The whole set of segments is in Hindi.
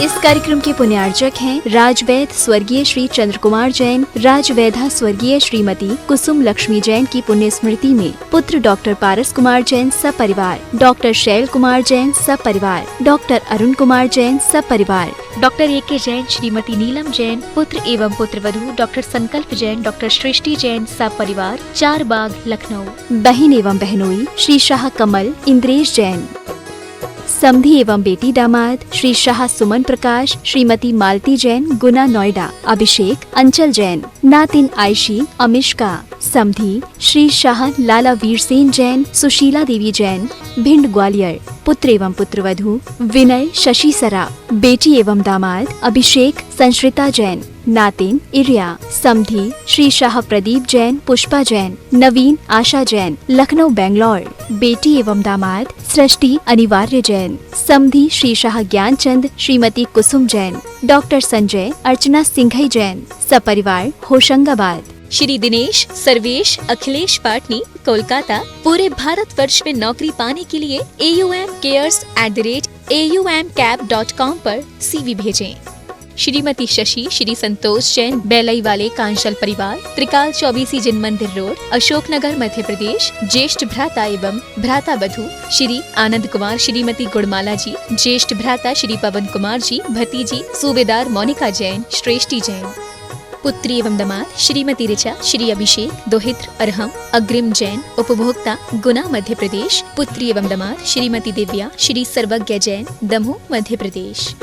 इस कार्यक्रम के पुण्यार्चक हैं राजवैद्य स्वर्गीय श्री चंद्र कुमार जैन, राजवैद्या स्वर्गीय श्रीमती कुसुम लक्ष्मी जैन की पुण्य स्मृति में पुत्र डॉक्टर पारस कुमार जैन सपरिवार, डॉक्टर शैल कुमार जैन सपरिवार, डॉक्टर अरुण कुमार जैन सपरिवार, डॉक्टर ए.के. जैन, श्रीमती नीलम जैन, पुत्र एवं पुत्रवधू डॉक्टर संकल्प जैन, डॉक्टर सृष्टि जैन सपरिवार, चार बाग लखनऊ। बहन एवं बहनोई श्री शाह कमल इंद्रेश जैन, समधी एवं बेटी दामाद श्री शाह सुमन प्रकाश, श्रीमती मालती जैन गुना नोएडा, अभिषेक अंचल जैन, नातिन आयशी अमिष्का, समधी श्री शाह लाला वीरसेन जैन, सुशीला देवी जैन भिंड ग्वालियर, पुत्र एवं पुत्रवधू विनय शशि सरा, बेटी एवं दामाद अभिषेक संश्रिता जैन, नातिन इरिया, समधी श्री शाह प्रदीप जैन पुष्पा जैन, नवीन आशा जैन लखनऊ बेंगलोर, बेटी एवं दामाद सृष्टि अनिवार्य जैन, समधी श्री शाह ज्ञानचंद श्रीमती कुसुम जैन, डॉक्टर संजय अर्चना सिंघई जैन सपरिवार होशंगाबाद। श्री दिनेश सर्वेश अखिलेश पाटनी कोलकाता, पूरे भारतवर्ष में नौकरी पाने के लिए aumcares@aumcap.com पर CV भेजें। श्रीमती शशि श्री संतोष जैन बेलई वाले कांशल परिवार, त्रिकाल 24 जिन मंदिर रोड, अशोकनगर मध्य प्रदेश, ज्येष्ठ भ्राता एवं भ्राता वधू श्री आनंद कुमार श्रीमती गुड़माला जी, ज्येष्ठ भ्राता श्री पवन कुमार जी, भतीजी सूबेदार मोनिका जैन श्रेष्ठी जैन, पुत्री एवं दामाद श्रीमती ऋचा श्री अभिषेक दोहित्र अरहम अग्रिम जैन उपभोक्ता गुना मध्य प्रदेश, पुत्री एवं दामाद श्रीमती दिव्या श्री सर्वज्ञ जैन दमोह मध्य प्रदेश।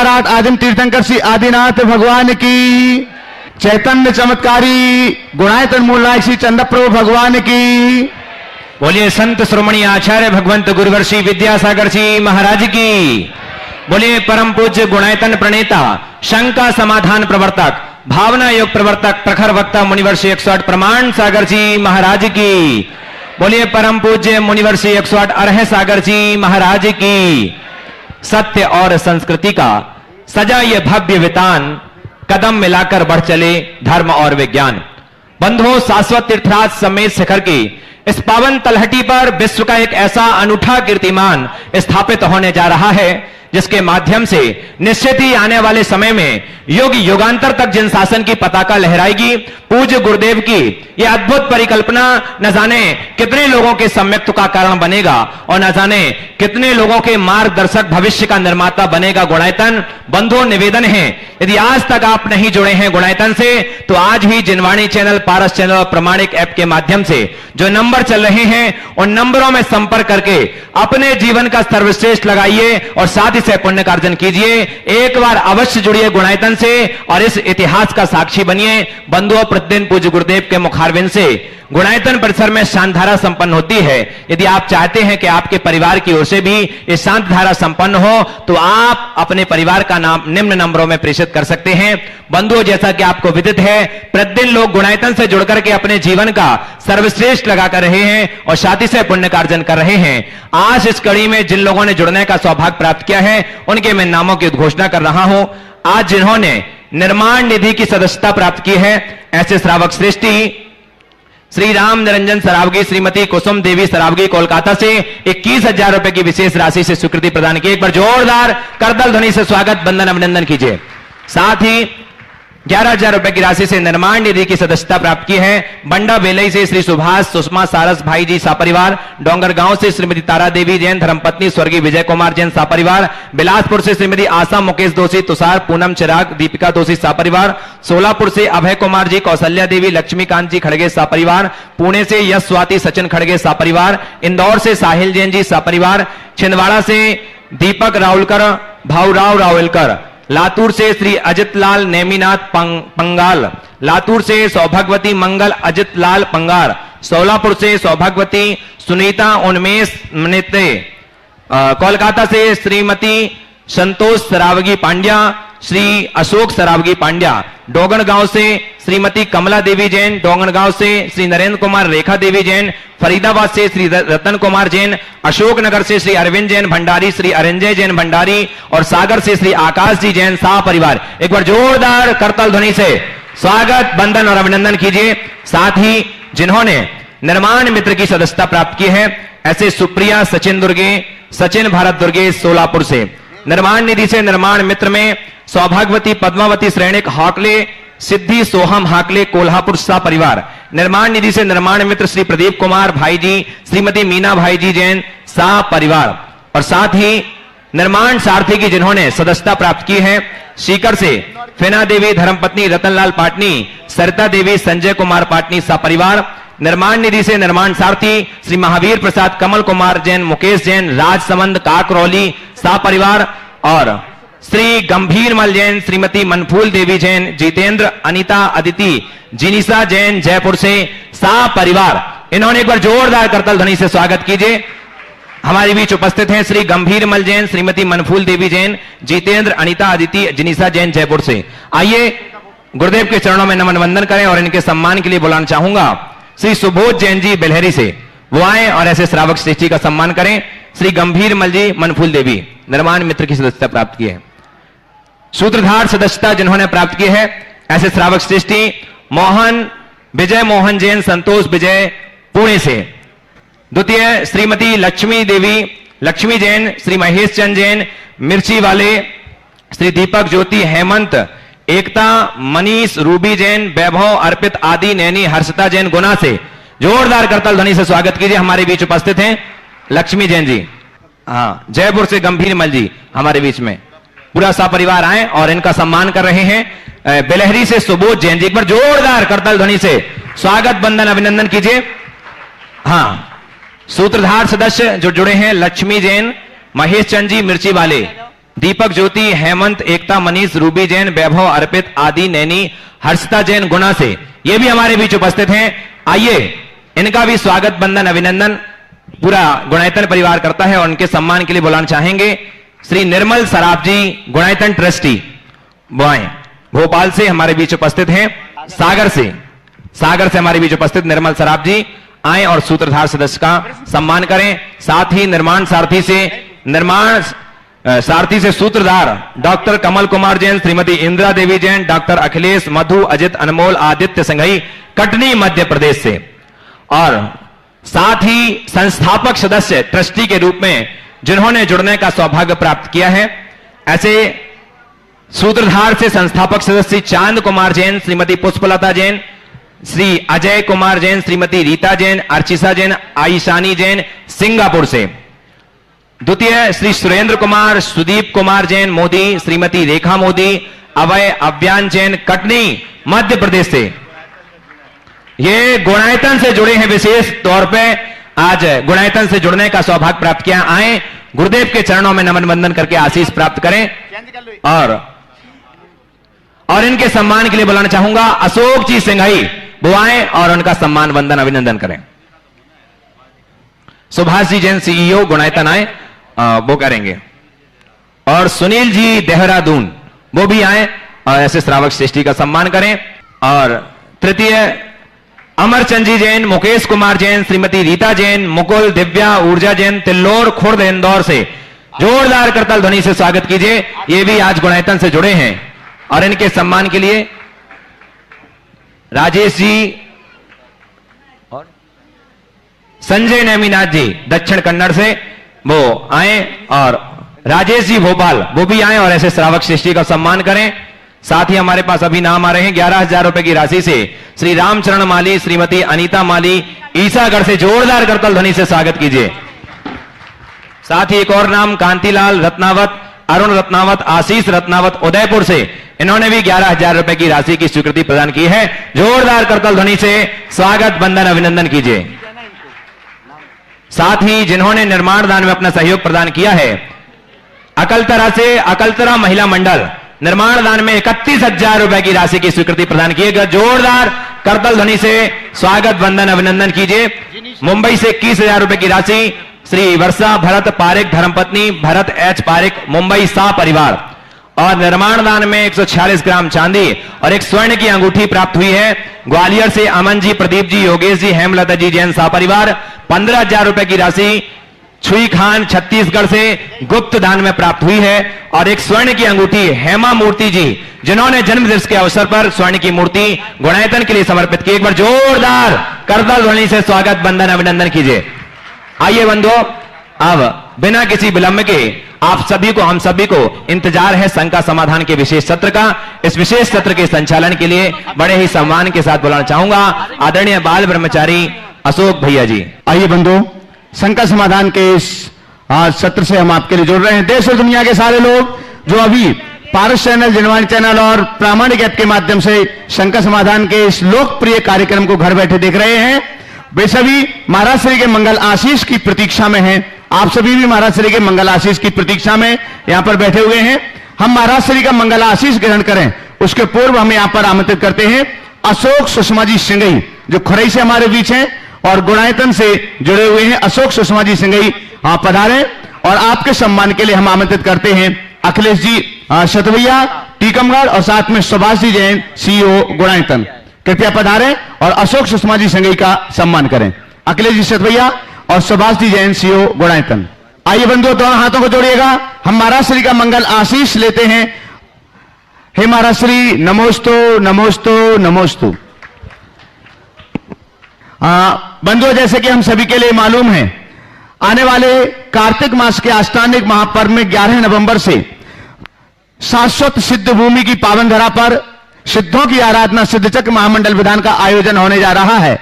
आठ आदिम तीर्थंकर श्री आदिनाथ भगवान की, चैतन्य चमत्कारी गुणायतन मूलनायक श्री चंद्रप्रभु भगवान की। बोलिए संत श्रोमणी आचार्य भगवंत गुरुवर्षी विद्यासागर जी महाराज की। बोलिए परम पूज्य गुणायतन प्रणेता, शंका समाधान प्रवर्तक, भावना योग प्रवर्तक, प्रखर वक्ता मुनिवर्षी 108 प्रमाण सागर जी महाराज की। बोलिए परम पूज्य मुनिवर्षी 108 अरह सागर जी महाराज की। सत्य और संस्कृति का सजा ये भव्य वितान, कदम मिलाकर बढ़ चले धर्म और विज्ञान। बंधुओं, शाश्वत तीर्थराज समेत शिखर की इस पावन तलहटी पर विश्व का एक ऐसा अनूठा कीर्तिमान स्थापित होने जा रहा है, जिसके माध्यम से निश्चित ही आने वाले समय में युग युगांतर तक जिन शासन की पताका लहराएगी, पूज्य गुरुदेव की यह अद्भुत परिकल्पना न जाने कितने लोगों के सम्यक्त्व का कारण बनेगा और न जाने कितने लोगों के मार्गदर्शक भविष्य का निर्माता बनेगा गुणायतन। बंधुओं, निवेदन है, यदि आज तक आप नहीं जुड़े हैं गुणायतन से, तो आज ही जिनवाणी चैनल, पारस चैनल और प्रमाणिक ऐप के माध्यम से जो नंबर चल रहे हैं उन नंबरों में संपर्क करके अपने जीवन का सर्वश्रेष्ठ लगाइए और साथ ही से पुण्य का अर्जन कीजिए। एक बार अवश्य जुड़िए गुणायतन से और इस इतिहास का साक्षी बनिए। बंधुओं, प्रतिदिन पूज्य गुरुदेव के मुखारविंद से गुणायतन परिसर में शांत धारा संपन्न होती है। यदि आप चाहते हैं कि आपके परिवार की ओर से भी ये शांत धारा संपन्न हो, तो आप अपने परिवार का नाम निम्न नंबरों में प्रेषित कर सकते हैं। बंधुओं, जैसा कि आपको विदित है, प्रतिदिन लोग गुणायतन से जुड़कर के अपने जीवन का सर्वश्रेष्ठ लगा कर रहे हैं और साथ ही से पुण्य का अर्जन कर रहे हैं। आज इस कड़ी में जिन लोगों ने जुड़ने का सौभाग्य प्राप्त किया है, उनके मैं नामों की उद्घोषणा कर रहा हूं। आज जिन्होंने निर्माण निधि की सदस्यता प्राप्त की है, ऐसे श्रावक श्रेष्ठी श्री राम निरंजन सरावगी, श्रीमती कुसुम देवी सरावगी कोलकाता से 21,000 रुपए की विशेष राशि से स्वीकृति प्रदान की। एक बार जोरदार करतल ध्वनि से स्वागत बंदन अभिनंदन कीजिए। साथ ही 11,000 रुपए की राशि से निर्माण निधि की सदस्यता प्राप्त की है बंडा बेलई से श्री सुभाष सुषमा सारस भाई जी सापरिवार, डोंगर गांव से श्रीमती तारा देवी जैन धर्मपत्नी स्वर्गीय विजय कुमार जैन सापरिवार, बिलासपुर से श्रीमती आशा मुकेश दोषी, तुषार पूनम चिराग दीपिका दोषी सापरिवार, सोलापुर से अभय कुमार जी, कौशल्या देवी लक्ष्मीकांत जी खड़गे सापरिवार, पुणे से यश स्वाति सचिन खड़गे सापरिवार, इंदौर से साहिल जैन जी सापरिवार, छिंदवाड़ा से दीपक राउलकर भाऊराव रावलकर, लातूर से श्री अजित लाल नेमीनाथ पंगाल, लातूर से सौभाग्यवती मंगल अजित लाल पंगार, सोलापुर से सौभाग्यवती सुनीता उन्मेष मनिते, कोलकाता से श्रीमती संतोष सरावगी पांड्या, श्री अशोक सरावगी पांड्या, डोगन गांव से श्रीमती कमला देवी जैन, डोगन गांव से श्री नरेंद्र कुमार रेखा देवी जैन, फरीदाबाद से श्री रतन कुमार जैन, अशोकनगर से श्री अरविंद जैन भंडारी, श्री अरंजय जैन भंडारी और सागर से श्री आकाश जी जैन शाह परिवार। एक बार जोरदार करताल ध्वनि से स्वागत, वंदन और अभिनंदन कीजिए। साथ ही जिन्होंने निर्माण मित्र की सदस्यता प्राप्त की है, ऐसे सुप्रिया सचिन दुर्गे, सचिन भारत दुर्गे सोलापुर से। निर्माण निधि से निर्माण मित्र में सौभाग्यवती पद्मावती श्रेणिक हाकले, सिद्धि सोहम हाकले कोल्हापुर सा परिवार। निर्माण निधि से निर्माण मित्र श्री प्रदीप कुमार भाई जी, श्रीमती मीना भाई जी जैन सा परिवार। और साथ ही निर्माण सारथी की जिन्होंने सदस्यता प्राप्त की है, सीकर से फेना देवी धर्मपत्नी रतनलाल पाटनी, सरिता देवी संजय कुमार पाटनी सा परिवार। निर्माण निधि से निर्माण सारथी श्री महावीर प्रसाद कमल कुमार जैन, मुकेश जैन राजसमंद काकरौली सा परिवार। और श्री गंभीरमल जैन, श्रीमती मनफूल देवी जैन, जितेंद्र, अनीता, अदिति, जिनिसा जैन जयपुर से सा परिवार। इन्होंने एक बार जोरदार करताल ध्वनि से स्वागत कीजिए। हमारे बीच उपस्थित हैं श्री गंभीरमल जैन, श्रीमती मनफूल देवी जैन, जितेंद्र, अनीता, अदिति, जिनिसा जैन जयपुर से। आइए गुरुदेव के चरणों में नमन वंदन करें और इनके सम्मान के लिए बुलाना चाहूंगा श्री सुबोध जैन जी बेलहरी से। वो आए और ऐसे श्रावक श्रेष्ठी का सम्मान करें। श्री गंभीरमल जी, मनफूल देवी निर्माण मित्र की सदस्यता प्राप्त की है। सूत्रधार सदस्यता जिन्होंने प्राप्त की है, ऐसे श्रावक श्रेष्ठी मोहन विजय मोहन जैन, संतोष विजय पुणे से। द्वितीय श्रीमती लक्ष्मी देवी लक्ष्मी जैन, श्री महेश चंद जैन मिर्ची वाले, श्री दीपक ज्योति हेमंत, एकता मनीष रूबी जैन, वैभव अर्पित आदि नैनी हर्षिता जैन गुना से। जोरदार करताल ध्वनि से स्वागत कीजिए। हमारे बीच उपस्थित हैं लक्ष्मी जैन जी, हाँ जयपुर से गंभीरमल जी हमारे बीच में। पूरा सा परिवार आए और इनका सम्मान कर रहे हैं। बेलहरी से सुबोध जैन जी, एक बार जोरदार करताल ध्वनि से स्वागत, वंदन, अभिनंदन कीजिए। हाँ, सूत्रधार सदस्य जो जुड़े हैं, लक्ष्मी जैन, महेश चंद जी मिर्ची वाले, दीपक ज्योति हेमंत, एकता मनीष रूबी जैन, वैभव अर्पित आदि नैनी हर्षिता जैन गुना से, ये भी हमारे बीच उपस्थित हैं। आइए इनका भी स्वागत, वंदन, अभिनंदन पूरा गुणायतन परिवार करता है और उनके सम्मान के लिए बुलाना चाहेंगे श्री निर्मल सराफ जी, गुणायतन ट्रस्टी बॉय भोपाल से हमारे बीच उपस्थित हैं। सागर से हमारे बीच उपस्थित निर्मल सराफ जी आए और सूत्रधार सदस्य का सम्मान करें। साथ ही निर्माण सारथी से सूत्रधार डॉक्टर कमल कुमार जैन, श्रीमती इंदिरा देवी जैन, डॉक्टर अखिलेश, मधु, अजित, अनमोल, आदित्य संघई कटनी मध्य प्रदेश से। और साथ ही संस्थापक सदस्य ट्रस्टी के रूप में जिन्होंने जुड़ने का सौभाग्य प्राप्त किया है, ऐसे सूत्रधार से संस्थापक सदस्य चांद कुमार जैन, श्रीमती पुष्पलता जैन, श्री अजय कुमार जैन, श्रीमती रीता जैन, अर्चिसा जैन, आईशानी जैन सिंगापुर से। द्वितीय श्री सुरेंद्र कुमार, सुदीप कुमार जैन मोदी, श्रीमती रेखा मोदी, अवय अव्यान जैन कटनी मध्य प्रदेश से। ये गुणायतन से जुड़े हैं, विशेष तौर पे आज गुणायतन से जुड़ने का सौभाग्य प्राप्त किया। आए गुरुदेव के चरणों में नमन वंदन करके आशीष प्राप्त करें। और इनके सम्मान के लिए बुलाना चाहूंगा अशोक जी सिंघई, वो आए और उनका सम्मान, वंदन, अभिनंदन करें। सुभाष जी जैन सीईओ गुणायतन आए, वो करेंगे। और सुनील जी देहरादून, वो भी आए और ऐसे श्रावक श्रेष्ठी का सम्मान करें। और तृतीय अमरचंद जी जैन, मुकेश कुमार जैन, श्रीमती रीता जैन, मुकुल, दिव्या, ऊर्जा जैन तिल्लोर खुर्द इंदौर से। जोरदार करताल ध्वनि से स्वागत कीजिए। ये भी आज गुणायतन से जुड़े हैं और इनके सम्मान के लिए राजेश जी और संजय नेमीनाथ जी दक्षिण कन्नड़ से वो आए, और राजेश जी भोपाल वो भी आए और ऐसे श्रावक श्रेष्ठी का सम्मान करें। साथ ही हमारे पास अभी नाम आ रहे हैं 11,000 रुपए की राशि से श्री रामचरण माली, श्रीमती अनीता माली ईसागढ़ से। जोरदार करताल ध्वनि से स्वागत कीजिए। साथ ही एक और नाम कांतिलाल रत्नावत, अरुण रत्नावत, आशीष रत्नावत उदयपुर से, इन्होंने भी 11,000 रुपए की राशि की स्वीकृति प्रदान की है। जोरदार करताल ध्वनि से स्वागत, वंदन, अभिनंदन कीजिए। साथ ही जिन्होंने निर्माण दान में अपना सहयोग प्रदान किया है, अकलतरा से अकलतरा महिला मंडल निर्माण दान में 31,000 रुपए की राशि की स्वीकृति प्रदान की है। जोरदार करताल ध्वनि से स्वागत, वंदन, अभिनंदन कीजिए। मुंबई से 21,000 रुपए की राशि श्री वर्षा भरत पारिक, धर्मपत्नी भरत एच पारिक, मुंबई सा परिवार। और निर्माण दान में 146 ग्राम चांदी और एक स्वर्ण की अंगूठी प्राप्त हुई है। ग्वालियर से अमन जी, प्रदीप जी, योगेश जी, हेमलता जी जैन सपरिवार 15,000 रुपए की राशि छुई खान छत्तीसगढ़ से गुप्त दान में प्राप्त हुई है। और एक स्वर्ण की अंगूठी हेमा मूर्ति जी, जिन्होंने जन्म दिवस के अवसर पर स्वर्ण की मूर्ति गुणायतन के लिए समर्पित की। एक बार जोरदार करताल ध्वनि से स्वागत, वंदन, अभिनंदन कीजिए। आइए बंधुओं, अब बिना किसी विलंब के आप सभी को, हम सभी को इंतजार है शंका समाधान के विशेष सत्र का। इस विशेष सत्र के संचालन के लिए बड़े ही सम्मान के साथ बुलाना चाहूंगा आदरणीय बाल ब्रह्मचारी अशोक भैया जी। आइए बंधुओं, शंका समाधान के इस सत्र से हम आपके लिए जुड़ रहे हैं। देश और दुनिया के सारे लोग जो अभी पारस चैनल, जनवाणी चैनल और प्रामाणिक ऐप के माध्यम से शंका समाधान के इस लोकप्रिय कार्यक्रम को घर बैठे देख रहे हैं, वे सभी महाराज श्री के मंगल आशीष की प्रतीक्षा में हैं। आप सभी भी महाराज श्री के मंगल आशीष की प्रतीक्षा में यहां पर बैठे हुए हैं। हम महाराज श्री का मंगल आशीष ग्रहण करें उसके पूर्व हम यहां पर आमंत्रित करते हैं अशोक सुषमा जी सिंघई, जो खुरई से हमारे बीच हैं और गुणायतन से जुड़े हुए हैं। अशोक सुषमा जी सिंघई आप पधारें और आपके सम्मान के लिए हम आमंत्रित करते हैं अखिलेश जी शतभैया टीकमगढ़ और साथ में सुभाष जी जैन, सीईओ गुणायतन। कृपया पधारें और अशोक सुषमा जी सिंघई का सम्मान करें। अखिलेश जी शतभैया और सुभाष जी जैन, सीईओ गुणायतन। आइए बंधुओं, दोनों हाथों को जोड़िएगा, हम महाराज श्री का मंगल आशीष लेते हैं। हे महाराज श्री, नमोस्तु नमोस्तु नमोस्तु। बंधुओं, जैसे कि हम सभी के लिए मालूम है, आने वाले कार्तिक मास के आस्थानिक महापर्व में 11 नवंबर से शाश्वत सिद्ध भूमि की पावन धरा पर सिद्धों की आराधना सिद्धचक्र महामंडल विधान का आयोजन होने जा रहा है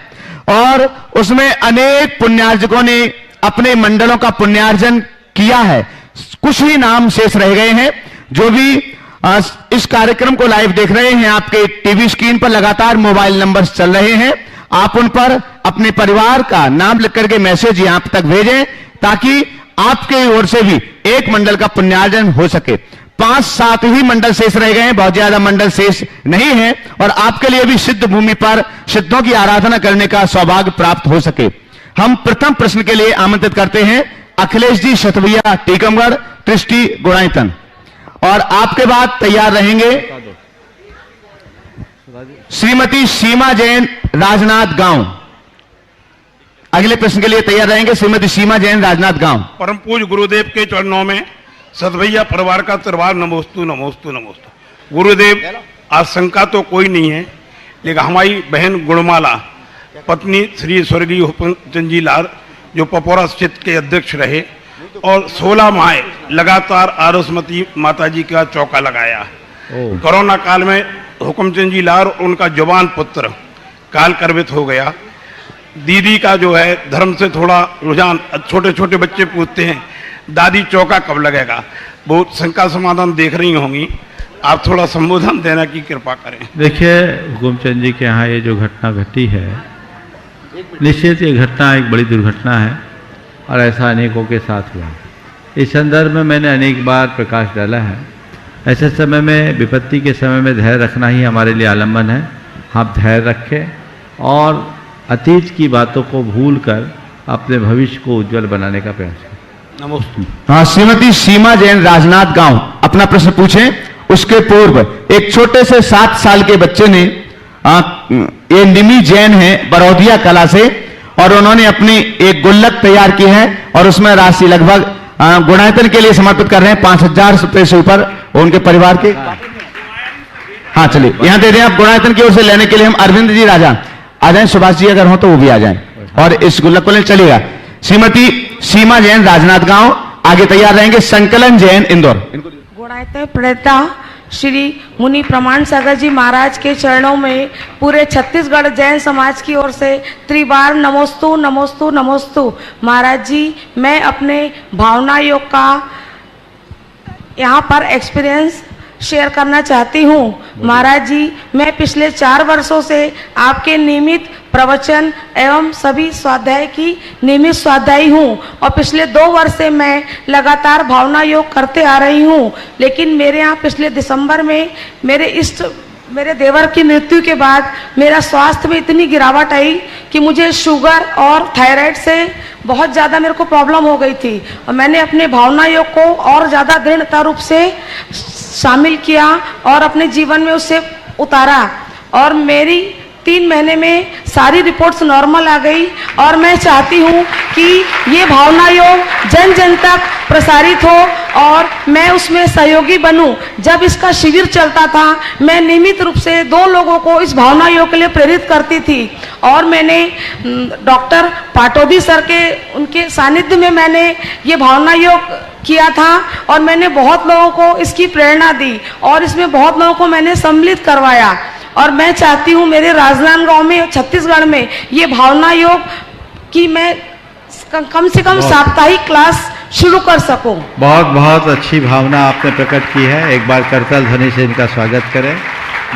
और उसमें अनेक पुण्यार्जकों ने अपने मंडलों का पुण्यार्जन किया है। कुछ ही नाम शेष रह गए हैं। जो भी इस कार्यक्रम को लाइव देख रहे हैं, आपके टीवी स्क्रीन पर लगातार मोबाइल नंबर चल रहे हैं, आप उन पर अपने परिवार का नाम लिख करके मैसेज यहां तक भेजें ताकि आपके ओर से भी एक मंडल का पुण्यार्जन हो सके। 5-7 ही मंडल शेष रह गए हैं, बहुत ज्यादा मंडल शेष नहीं है और आपके लिए भी सिद्ध भूमि पर सिद्धों की आराधना करने का सौभाग्य प्राप्त हो सके। हम प्रथम प्रश्न के लिए आमंत्रित करते हैं अखिलेश जी शतभैया टीकमगढ़, ट्रस्टी गुणायतन, और आपके बाद तैयार रहेंगे श्रीमती सीमा जैन, राजनाथ गांव। अगले प्रश्न के लिए तैयार रहेंगे श्रीमती सीमा जैन, राजनाथ गांव। परम पूज्य गुरुदेव के चरणों में सतभैया परिवार का तिरवार नमोस्तु नमोस्तु नमोस्तु। गुरुदेव, आज शंका तो कोई नहीं है, लेकिन हमारी बहन गुणमाला पत्नी श्री स्वर्गीय हुकुमचंद जी लाल, जो पपोरा क्षेत्र के अध्यक्ष रहे और 16 माह लगातार आरोसमती माता जी का चौका लगाया। कोरोना काल में हुकुमचंद जी लाल और उनका जवान पुत्र काल करवित हो गया। दीदी का जो है धर्म से थोड़ा रुझान, छोटे छोटे बच्चे पूछते हैं दादी चौका कब लगेगा। बहुत शंका समाधान देख रही होंगी, आप थोड़ा संबोधन देने की कृपा करें। देखिए, हुकुमचंद जी के यहाँ ये जो घटना घटी है, निश्चित ये घटना एक बड़ी दुर्घटना है और ऐसा अनेकों के साथ हुआ। इस संदर्भ में मैंने अनेक बार प्रकाश डाला है। ऐसे समय में, विपत्ति के समय में धैर्य रखना ही हमारे लिए आलम्बन है। आप धैर्य रखें और अतीत की बातों को भूलकर अपने भविष्य को उज्जवल बनाने का प्रयास करें। नमस्ते। हाँ, श्रीमती सीमा जैन, राजनाथ गांव, अपना प्रश्न पूछें। उसके पूर्व एक छोटे से 7 साल के बच्चे ने, ये निमी जैन है बरौदिया कला से, और उन्होंने अपनी एक गुल्लक तैयार की है और उसमें राशि लगभग गुणायतन के लिए समर्पित कर रहे हैं 5,000 रुपए से ऊपर उनके परिवार के। हाँ, चलिए यहां दे दें आप। गुणायतन की ओर से लेने के लिए हम अरविंद जी राजा आ जाएं, सुभाष जी अगर हो तो वो भी आ जाएं और इस गुल्लक को ले चलिएगा। श्रीमती सीमा जैन, राजनाथ गांव, आगे तैयार रहेंगे संकलन जैन, इंदौर। गुणायतन प्रणेता श्री मुनि प्रमाण सागर जी महाराज के चरणों में पूरे छत्तीसगढ़ जैन समाज की ओर से त्रिबार नमोस्तु नमोस्तु नमोस्तु। महाराज जी, मैं अपने भावना योग का यहाँ पर एक्सपीरियंस शेयर करना चाहती हूँ। महाराज जी, मैं पिछले 4 वर्षों से आपके नियमित प्रवचन एवं सभी स्वाध्याय की नियमित स्वाध्यायी हूँ और पिछले 2 वर्ष से मैं लगातार भावना योग करते आ रही हूँ। लेकिन मेरे यहाँ पिछले दिसंबर में मेरे देवर की मृत्यु के बाद मेरा स्वास्थ्य में इतनी गिरावट आई कि मुझे शुगर और थायराइड से बहुत ज़्यादा मेरे को प्रॉब्लम हो गई थी और मैंने अपने भावना योग को और ज़्यादा दृढ़ता रूप से शामिल किया और अपने जीवन में उसे उतारा और मेरी 3 महीने में सारी रिपोर्ट्स नॉर्मल आ गई और मैं चाहती हूँ कि ये भावना योग जन जन तक प्रसारित हो और मैं उसमें सहयोगी बनूं। जब इसका शिविर चलता था मैं नियमित रूप से 2 लोगों को इस भावना योग के लिए प्रेरित करती थी और मैंने डॉक्टर पाटोदी सर के उनके सानिध्य में मैंने ये भावना योग किया था और मैंने बहुत लोगों को इसकी प्रेरणा दी और इसमें बहुत लोगों को मैंने सम्मिलित करवाया और मैं चाहती हूँ मेरे राजनांदगांव में छत्तीसगढ़ में ये भावना योग की मैं कम से कम साप्ताहिक क्लास शुरू कर सकूं। बहुत बहुत अच्छी भावना आपने प्रकट की है। एक बार करताल ध्वनि से इनका स्वागत करें।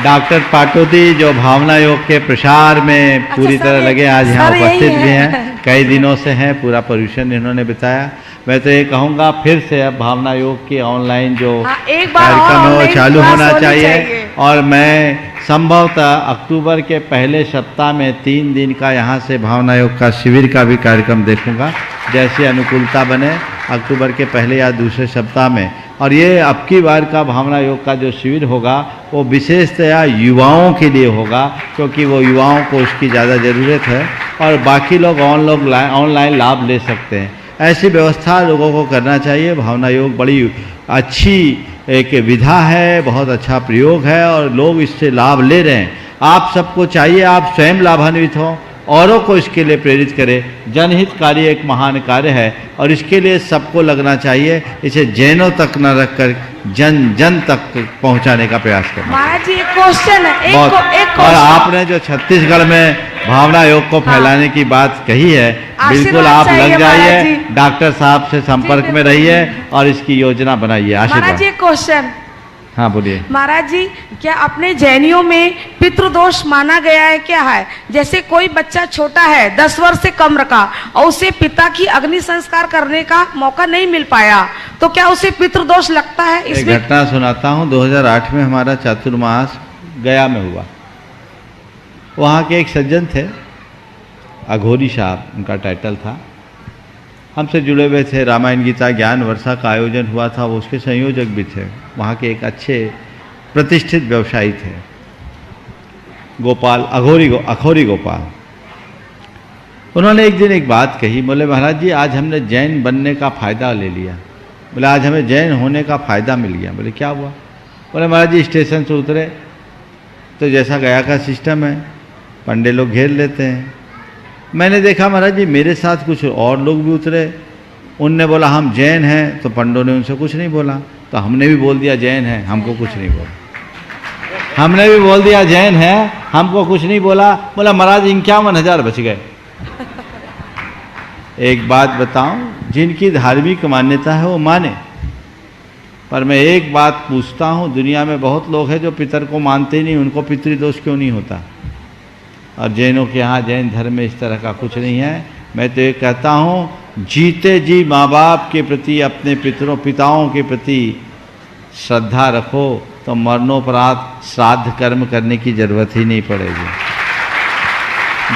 डॉक्टर पाटोदी जो भावना योग के प्रसार में पूरी तरह लगे, आज यहाँ उपस्थित भी हैं, कई दिनों से हैं, पूरा पर्यूषण इन्होंने बताया। मैं तो ये कहूँगा फिर से अब भावना योग की ऑनलाइन जो कार्यक्रम है वो चालू होना चाहिए और मैं संभवतः अक्टूबर के पहले सप्ताह में 3 दिन का यहाँ से भावना योग का शिविर का भी कार्यक्रम देखूंगा, जैसे अनुकूलता बने अक्टूबर के पहले या दूसरे सप्ताह में। और ये अब की बार का भावना योग का जो शिविर होगा वो विशेषतया युवाओं के लिए होगा, क्योंकि वो युवाओं को उसकी ज़्यादा ज़रूरत है और बाकी लोग ऑनलाइन लाभ ले सकते हैं। ऐसी व्यवस्था लोगों को करना चाहिए। भावना योग बड़ी अच्छी एक विधा है, बहुत अच्छा प्रयोग है और लोग इससे लाभ ले रहे हैं। आप सबको चाहिए आप स्वयं लाभान्वित हो, औरों को इसके लिए प्रेरित करें। जनहित कार्य एक महान कार्य है और इसके लिए सबको लगना चाहिए। इसे जैनों तक न रखकर जन जन तक पहुंचाने का प्रयास करना। महाराज जी एक क्वेश्चन है, एक और आपने जो छत्तीसगढ़ में भावना योग को फैलाने की बात कही है, बिल्कुल आप लग जाइए, डॉक्टर साहब से संपर्क में रहिए और इसकी योजना बनाइए। महाराज जी एक क्वेश्चन। हाँ बोलिए। महाराज जी क्या अपने जैनियों में पितृदोष माना गया है क्या है? जैसे कोई बच्चा छोटा है 10 वर्ष से कम का और उसे पिता की अग्नि संस्कार करने का मौका नहीं मिल पाया तो क्या उसे पितृदोष लगता है? इसमें एक घटना सुनाता हूँ। 2008 में हमारा चातुर्मास गया में हुआ। वहाँ के एक सज्जन थे, अघोरी साहब उनका टाइटल था, हमसे जुड़े हुए थे। रामायण गीता ज्ञान वर्षा का आयोजन हुआ था, वो उसके संयोजक भी थे। वहाँ के एक अच्छे प्रतिष्ठित व्यवसायी थे, गोपाल अघोरी गोपाल। उन्होंने एक दिन एक बात कही, बोले महाराज जी आज हमने जैन बनने का फ़ायदा ले लिया। बोले आज हमें जैन होने का फ़ायदा मिल गया। बोले क्या हुआ? बोले महाराज जी स्टेशन से उतरे तो जैसा गया का सिस्टम है, पंडे लोग घेर लेते हैं। मैंने देखा महाराज जी मेरे साथ कुछ और लोग भी उतरे, उनने बोला हम जैन हैं, तो पंडों ने उनसे कुछ नहीं बोला, तो हमने भी बोल दिया जैन है, हमको कुछ नहीं बोला। हमने भी बोल दिया जैन है, हमको कुछ नहीं बोला। बोला महाराज 51,000 बच गए। एक बात बताऊं, जिनकी धार्मिक मान्यता है वो माने, पर मैं एक बात पूछता हूं, दुनिया में बहुत लोग हैं जो पितर को मानते नहीं, उनको पितृदोष क्यों नहीं होता? और जैनों के यहाँ जैन धर्म में इस तरह का कुछ नहीं है। मैं तो ये कहता हूँ जीते जी माँ बाप के प्रति, अपने पिताओं के प्रति श्रद्धा रखो तो मरणोपरांत श्राद्ध कर्म करने की जरूरत ही नहीं पड़ेगी।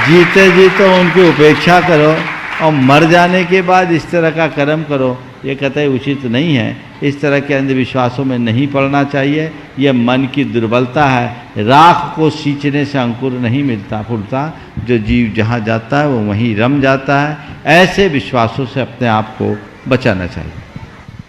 जीते जी तो उनकी उपेक्षा करो और मर जाने के बाद इस तरह का कर्म करो, ये कतई उचित नहीं है। इस तरह के अंधविश्वासों में नहीं पड़ना चाहिए। यह मन की दुर्बलता है। राख को सींचने से अंकुर नहीं मिलता फूलता, जो जीव जहाँ जाता है वो वहीं रम जाता है। ऐसे विश्वासों से अपने आप को बचाना चाहिए।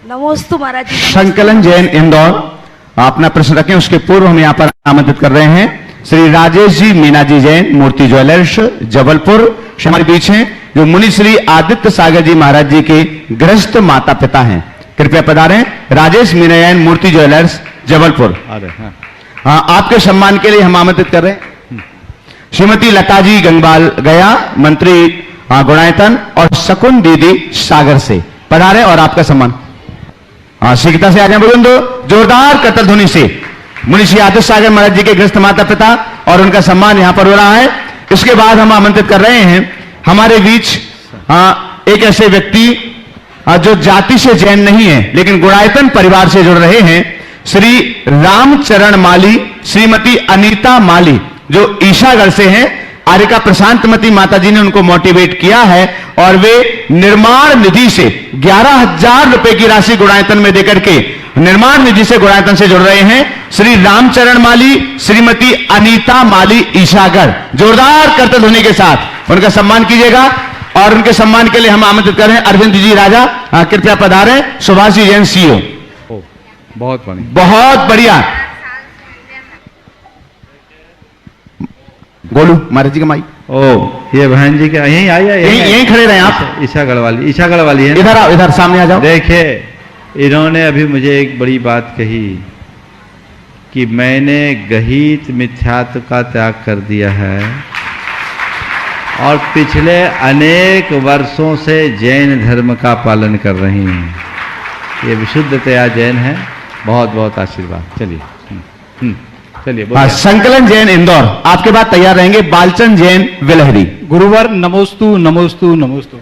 नमोस्तु महाराज जी। संकलन जैन इंदौर अपना प्रश्न रखें, उसके पूर्व हम यहाँ पर आमंत्रित कर रहे हैं श्री राजेश जी मीना जी जैन मूर्ति ज्वेलर्स जबलपुर हमारे बीच हैं, जो मुनि श्री आदित्य सागर जी महाराज जी के गृहस्थ माता पिता हैं। कृपया पधारें। राजेश मीना जैन मूर्ति ज्वेलर्स जबलपुर। हाँ, आपके सम्मान के लिए हम आमंत्रित कर रहे हैं श्रीमती लता जी गंगवाल गया, मंत्री गुणायतन, और शकुन दीदी सागर से पधारें और आपका सम्मान शीघ्रता से आ जाए। बुलंद जोरदार करतल ध्वनि से मुनि श्री आदित्य सागर महाराज जी के गृहस्थ माता पिता और उनका सम्मान यहां पर हो रहा है। इसके बाद हम आमंत्रित कर रहे हैं हमारे बीच एक ऐसे व्यक्ति जो जाति से जैन नहीं है लेकिन गुणायतन परिवार से जुड़ रहे हैं, श्री रामचरण माली, श्रीमती अनीता माली, जो ईशागढ़ से हैं। आर्यका प्रशांतमती माता जी ने उनको मोटिवेट किया है और वे निर्माण निधि से 11,000 रुपए की राशि गुणायतन में देकर के निर्माण निधि से गुणायतन से जुड़ रहे हैं श्री रामचरण माली, श्रीमती अनीता माली ईशागर। जोरदार करतल ध्वनि के साथ उनका सम्मान कीजिएगा। और उनके सम्मान के लिए हम आमंत्रित कर रहे हैं अरविंद जी राजा, कृपया पधारें। सुभाष जी जैन सीईओ। बहुत बढ़िया, बहुत बढ़िया। गोलू महाराज जी का माई। ओ, ये बहन जी का यहीं आई है, यहीं खड़े रहे आप। ईशागढ़ वाली है। इधर आओ, इधर सामने आ जाओ। देखिए, इन्होंने अभी मुझे एक बड़ी बात कही कि मैंने गहित मिथ्यात्व का त्याग कर दिया है और पिछले अनेक वर्षों से जैन धर्म का पालन कर रही हैं। ये विशुद्धतया जैन है। बहुत बहुत आशीर्वाद। चलिए चलिए। संकलन जैन इंदौर, आपके बाद तैयार रहेंगे बालचंद जैन विलहरी। गुरुवर नमोस्तु नमोस्तु नमोस्तु।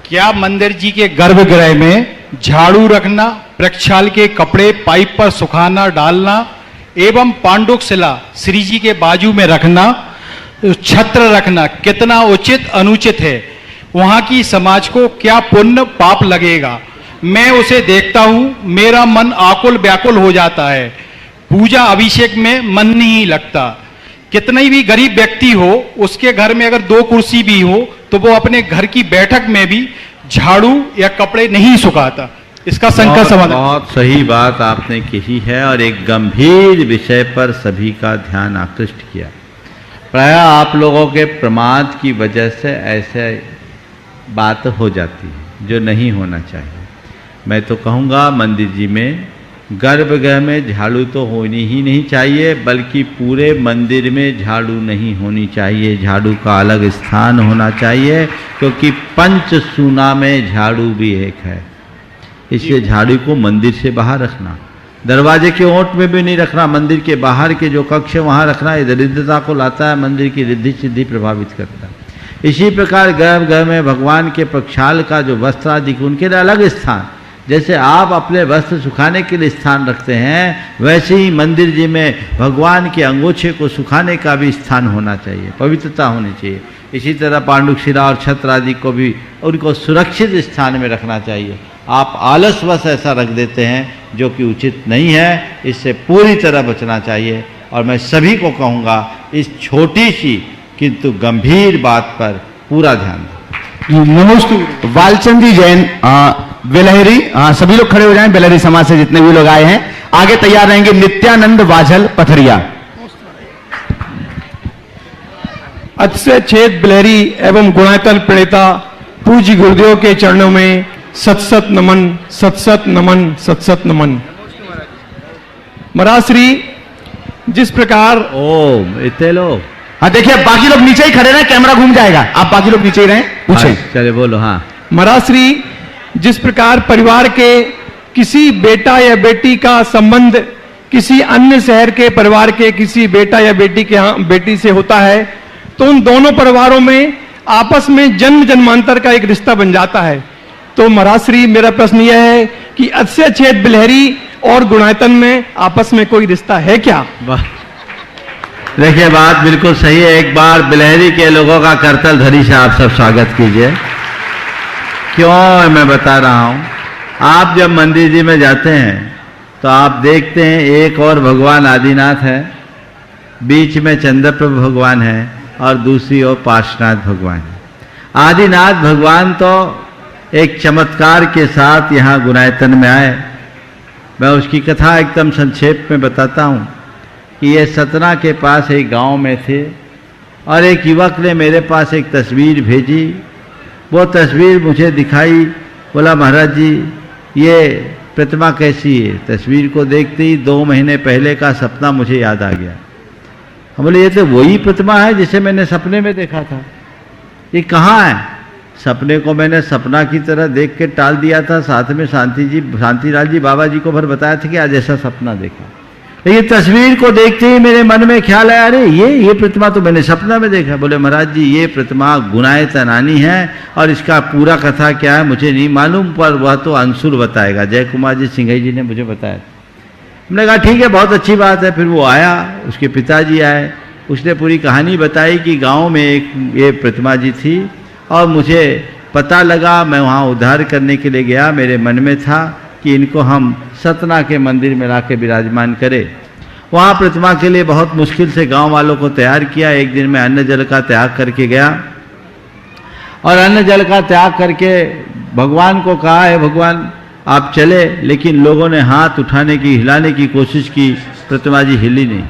क्या मंदिर जी के गर्भगृह में झाड़ू रखना, प्रक्षाल के कपड़े पाइप पर सुखाना डालना एवं पांडुक शिला श्री जी के बाजू में रखना, छत्र रखना कितना उचित अनुचित है? वहां की समाज को क्या पुण्य पाप लगेगा? मैं उसे देखता हूं, मेरा मन आकुल व्याकुल हो जाता है। पूजा अभिषेक में मन नहीं लगता। कितना भी गरीब व्यक्ति हो, उसके घर में अगर 2 कुर्सी भी हो तो वो अपने घर की बैठक में भी झाड़ू या कपड़े नहीं सुखाता। इसका संकट समाधान। बहुत सही बात आपने कही है और एक गंभीर विषय पर सभी का ध्यान आकृष्ट किया। प्राय आप लोगों के प्रमाद की वजह से ऐसे बात हो जाती है जो नहीं होना चाहिए। मैं तो कहूँगा मंदिर जी में गर्भगृह में झाड़ू तो होनी ही नहीं चाहिए, बल्कि पूरे मंदिर में झाड़ू नहीं होनी चाहिए। झाड़ू का अलग स्थान होना चाहिए, क्योंकि पंचसूना में झाड़ू भी एक है। इसलिए झाड़ू को मंदिर से बाहर रखना, दरवाजे के ओंठ में भी नहीं रखना। मंदिर के बाहर के जो कक्ष है वहाँ रखना। ये दरिद्रता को लाता है, मंदिर की रिद्धि सिद्धि प्रभावित करता है। इसी प्रकार गर्भगृह में भगवान के प्रक्षाल का जो वस्त्र आदि उनके लिए अलग स्थान, जैसे आप अपने वस्त्र सुखाने के लिए स्थान रखते हैं, वैसे ही मंदिर जी में भगवान के अंगोछे को सुखाने का भी स्थान होना चाहिए, पवित्रता होनी चाहिए। इसी तरह पांडुक शिला और छत्र आदि को भी उनको सुरक्षित स्थान में रखना चाहिए। आप आलसवश ऐसा रख देते हैं जो कि उचित नहीं है। इससे पूरी तरह बचना चाहिए। और मैं सभी को कहूँगा, इस छोटी सी किंतु गंभीर बात पर पूरा ध्यान दें। नमस्ते। बालचंद जी जैन विलहरी, सभी लोग खड़े हो जाएं। बिलहरी समाज से जितने भी लोग आए हैं आगे तैयार रहेंगे। नित्यानंद वाझल पथरिया। अतिशय छेद बिलहरी एवं गुणायतन प्रणेता पूज्य गुरुदेव के चरणों में सत सत नमन, सत सत नमन, सत सत नमन। महाराज श्री जिस प्रकार ओम इतने लोग, हाँ देखिए, बाकी लोग नीचे ही खड़े रहे, कैमरा घूम जाएगा। आप बाकी लोग नीचे ही रहें, पूछें। चले बोलो। हाँ महाराज श्री जिस प्रकार परिवार के किसी बेटा या बेटी का संबंध किसी अन्य शहर के परिवार के किसी बेटा या बेटी के यहाँ बेटी से होता है, तो उन दोनों परिवारों में आपस में जन्म जन्मांतर का एक रिश्ता बन जाता है। तो महाराज श्री मेरा प्रश्न यह है कि अतिशय छेद बिलहरी और गुणायतन में आपस में कोई रिश्ता है क्या? देखिए, बात बिल्कुल सही है। एक बार बिलहरी के लोगों का करतल ध्वनि से आप सब स्वागत कीजिए। क्यों मैं बता रहा हूं, आप जब मंदिर जी में जाते हैं तो आप देखते हैं एक और भगवान आदिनाथ है, बीच में चंद्रप्रभु भगवान है और दूसरी ओर पार्श्वनाथ भगवान है। आदिनाथ भगवान तो एक चमत्कार के साथ यहाँ गुणायतन में आए। मैं उसकी कथा एकदम संक्षेप में बताता हूँ कि ये सतना के पास एक गांव में थे और एक युवक ने मेरे पास एक तस्वीर भेजी। वो तस्वीर मुझे दिखाई, बोला महाराज जी ये प्रतिमा कैसी है? तस्वीर को देखते ही 2 महीने पहले का सपना मुझे याद आ गया। हम बोले ये तो वही प्रतिमा है जिसे मैंने सपने में देखा था। ये कहाँ है? सपने को मैंने सपना की तरह देख के टाल दिया था। साथ में शांतिलाल जी बाबा जी को भर बताया था कि आज ऐसा सपना देखा। लेकिन तस्वीर को देखते ही मेरे मन में ख्याल आया, अरे ये प्रतिमा तो मैंने सपना में देखा। बोले महाराज जी ये प्रतिमा गुणायतनानी है और इसका पूरा कथा क्या है मुझे नहीं मालूम, पर वह तो अंशुल बताएगा। जय कुमार जी सिंघई जी ने मुझे बताया। हमने कहा ठीक है, बहुत अच्छी बात है। फिर वो आया, उसके पिताजी आए, उसने पूरी कहानी बताई कि गाँव में एक ये प्रतिमा जी थी और मुझे पता लगा, मैं वहाँ उद्धार करने के लिए गया। मेरे मन में था कि इनको हम सतना के मंदिर में ला के विराजमान करें। वहाँ प्रतिमा के लिए बहुत मुश्किल से गांव वालों को तैयार किया। एक दिन मैं अन्न जल का त्याग करके गया और अन्न जल का त्याग करके भगवान को कहा, है भगवान आप चले, लेकिन लोगों ने हाथ उठाने की, हिलाने की कोशिश की, प्रतिमा जी हिली नहीं।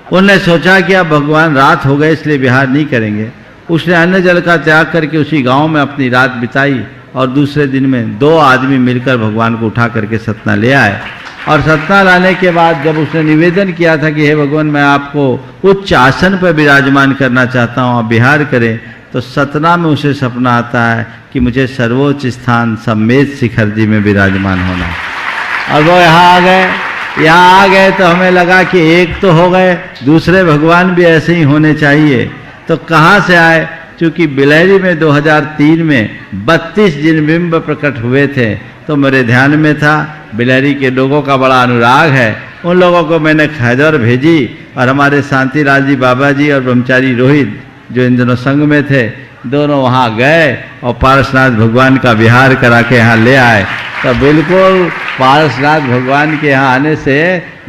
उन्होंने सोचा कि अब भगवान रात हो गए इसलिए विहार नहीं करेंगे। उसने अन्न जल का त्याग करके उसी गांव में अपनी रात बिताई और दूसरे दिन में 2 आदमी मिलकर भगवान को उठा करके सतना ले आए। और सतना लाने के बाद जब उसने निवेदन किया था कि हे भगवान मैं आपको उच्च आसन पर विराजमान करना चाहता हूँ, आप विहार करें, तो सतना में उसे सपना आता है कि मुझे सर्वोच्च स्थान सम्मेद शिखर जी में विराजमान होना है। और वो यहाँ आ गए तो हमें लगा कि एक तो हो गए, दूसरे भगवान भी ऐसे ही होने चाहिए। तो कहाँ से आए? चूँकि बिलहरी में 2003 में 32 जिन बिंब प्रकट हुए थे, तो मेरे ध्यान में था बिलहरी के लोगों का बड़ा अनुराग है। उन लोगों को मैंने खैदर भेजी और हमारे शांतिलाल जी बाबा जी और ब्रह्मचारी रोहित जो इन दोनों संग में थे, दोनों वहाँ गए और पारसनाथ भगवान का विहार करा के यहाँ ले आए। तो बिल्कुल पारसनाथ भगवान के यहाँ आने से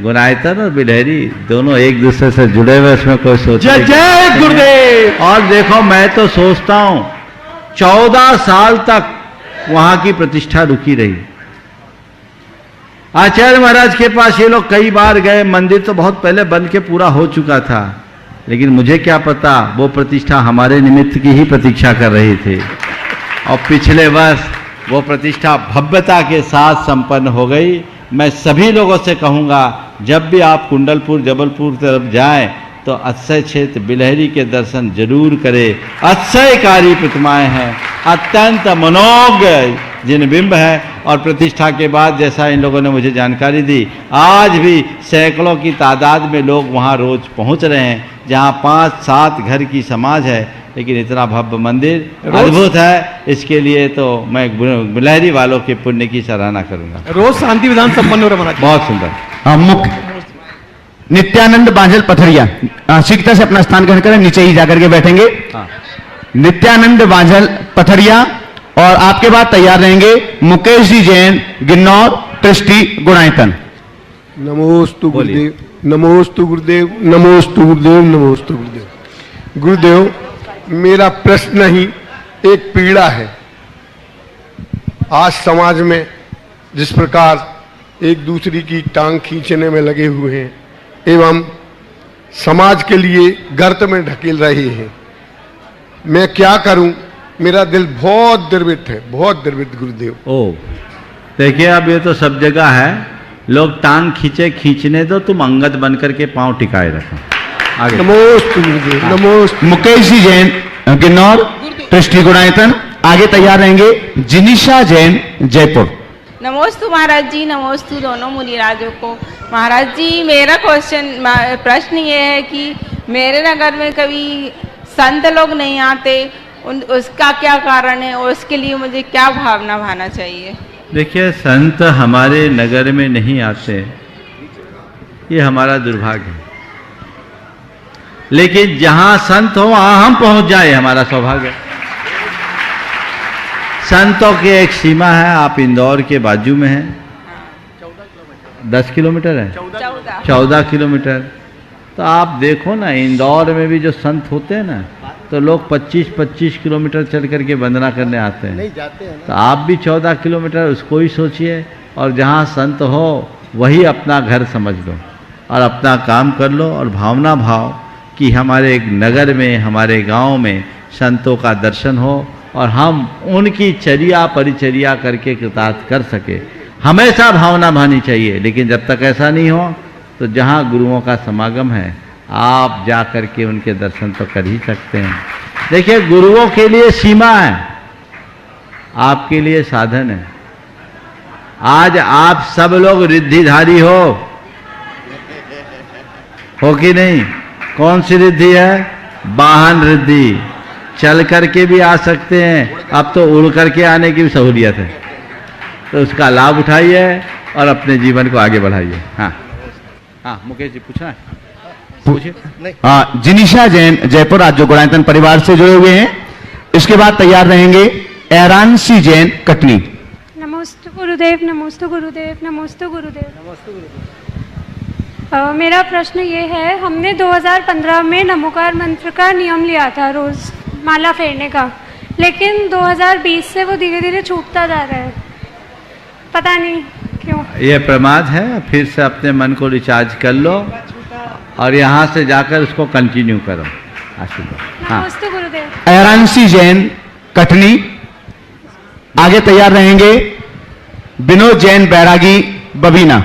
गुनायतन और बिलहरी दोनों एक दूसरे से जुड़े हुए, इसमें कोई सोच जय जय गुरुदेव। और देखो मैं तो सोचता हूँ 14 साल तक वहाँ की प्रतिष्ठा रुकी रही। आचार्य महाराज के पास ये लोग कई बार गए, मंदिर तो बहुत पहले बन के पूरा हो चुका था, लेकिन मुझे क्या पता वो प्रतिष्ठा हमारे निमित्त की ही प्रतीक्षा कर रही थी। और पिछले वर्ष वो प्रतिष्ठा भव्यता के साथ संपन्न हो गई। मैं सभी लोगों से कहूँगा जब भी आप कुंडलपुर जबलपुर तरफ जाएं तो अक्षय क्षेत्र बिलहरी के दर्शन जरूर करें। अक्षयकारी प्रतिमाएं हैं, अत्यंत मनोज्ञ जिन बिंब है। और प्रतिष्ठा के बाद जैसा इन लोगों ने मुझे जानकारी दी, आज भी सैकड़ों की तादाद में लोग वहाँ रोज पहुँच रहे हैं, जहाँ 5-7 घर की समाज है, लेकिन इतना भव्य मंदिर अद्भुत है। इसके लिए तो मैं बिलहरी वालों के पुण्य की सराहना करूंगा। रोज शांति विधान संपन्न हो रहा है, बहुत सुंदर। मुख्य नित्यानंद बांझल पथरिया शीघ्रता से अपना स्थान ग्रहण करें, नीचे ही जाकर के बैठेंगे। नित्यानंद बांझल पथरिया, और आपके बाद तैयार रहेंगे मुकेश जी जैन गिन्नौर ट्रस्टी गुणायतन। नमोस्तु गुरुदेव, नमोस्तु गुरुदेव, नमोस्तु गुरुदेव, नमोस्तु गुरुदेव। गुरुदेव मेरा प्रश्न ही एक पीड़ा है। आज समाज में जिस प्रकार एक दूसरे की टांग खींचने में लगे हुए हैं एवं समाज के लिए गर्त में ढकेल रहे हैं, मैं क्या करूं? मेरा दिल बहुत द्रवित है, बहुत द्रवित गुरुदेव। ओ देखिए, अब ये तो सब जगह है, लोग टांग खींचने दो, तुम अंगद बन करके पांव टिकाए रखो। आगे। नमोस्तु गुरुदेव, नमोस्तु। मुकेश जी जैन गिन्नौर ट्रस्टी गुणायतन, आगे तैयार रहेंगे जिनिशा जैन जयपुर। नमोस्तु महाराज जी, नमोस्तु दोनों मुनिराजों को। महाराज जी मेरा प्रश्न ये है कि मेरे नगर में कभी संत लोग नहीं आते, उसका क्या कारण है और उसके लिए मुझे क्या भावना भाना चाहिए? देखिए, संत हमारे नगर में नहीं आते, ये हमारा दुर्भाग्य है, लेकिन जहां संत हो वहां हम पहुंच जाए, हमारा सौभाग्य। संतों की एक सीमा है। आप इंदौर के बाजू में हैं, 10 किलोमीटर है, 14 किलोमीटर। तो आप देखो ना, इंदौर में भी जो संत होते हैं ना, तो लोग 25-25 किलोमीटर चल करके वंदना करने आते हैं। नहीं जाते हैं ना। तो आप भी 14 किलोमीटर उसको ही सोचिए, और जहाँ संत हो वही अपना घर समझ लो और अपना काम कर लो, और भावना भाव कि हमारे नगर में, हमारे गांव में संतों का दर्शन हो और हम उनकी चर्या परिचर्या करके कृतार्थ कर सके। हमेशा भावना भानी चाहिए, लेकिन जब तक ऐसा नहीं हो तो जहाँ गुरुओं का समागम है आप जा कर के उनके दर्शन तो कर ही सकते हैं। देखिए, गुरुओं के लिए सीमा है, आपके लिए साधन है। आज आप सब लोग रिद्धिधारी हो कि नहीं? कौन सी रिद्धि है? वाहन रिद्धि। चल करके भी आ सकते हैं, अब तो उड़ करके आने की भी सहूलियत है, तो उसका लाभ उठाइए और अपने जीवन को आगे बढ़ाइए। हाँ हाँ, मुकेश जी पूछना है? पूछिए। हाँ, जिनिशा जैन जयपुर, आज जो गुणायतन परिवार से जुड़े हुए हैं। इसके बाद तैयार रहेंगे ऐरानसी जैन कटनी। नमोस्तु गुरुदेव। गुरुदेव, नमोस्तु गुरुदेव, नमोस्तु गुरुदेव, नमोस्तु गुरुदेव। मेरा प्रश्न ये है, हमने 2015 में नमोकार मंत्र का नियम लिया था रोज़ माला फेरने का, लेकिन 2020 से वो धीरे धीरे छूटता जा रहा है, पता नहीं क्यों। ये प्रमाद है, फिर से अपने मन को रिचार्ज कर लो और यहाँ से जाकर उसको कंटिन्यू करो। आशीर्वाद। हाँ, नमोस्तु गुरुदेव। अयरांशी जैन कटनी आगे तैयार रहेंगे। विनोद जैन बैरागी बबीना।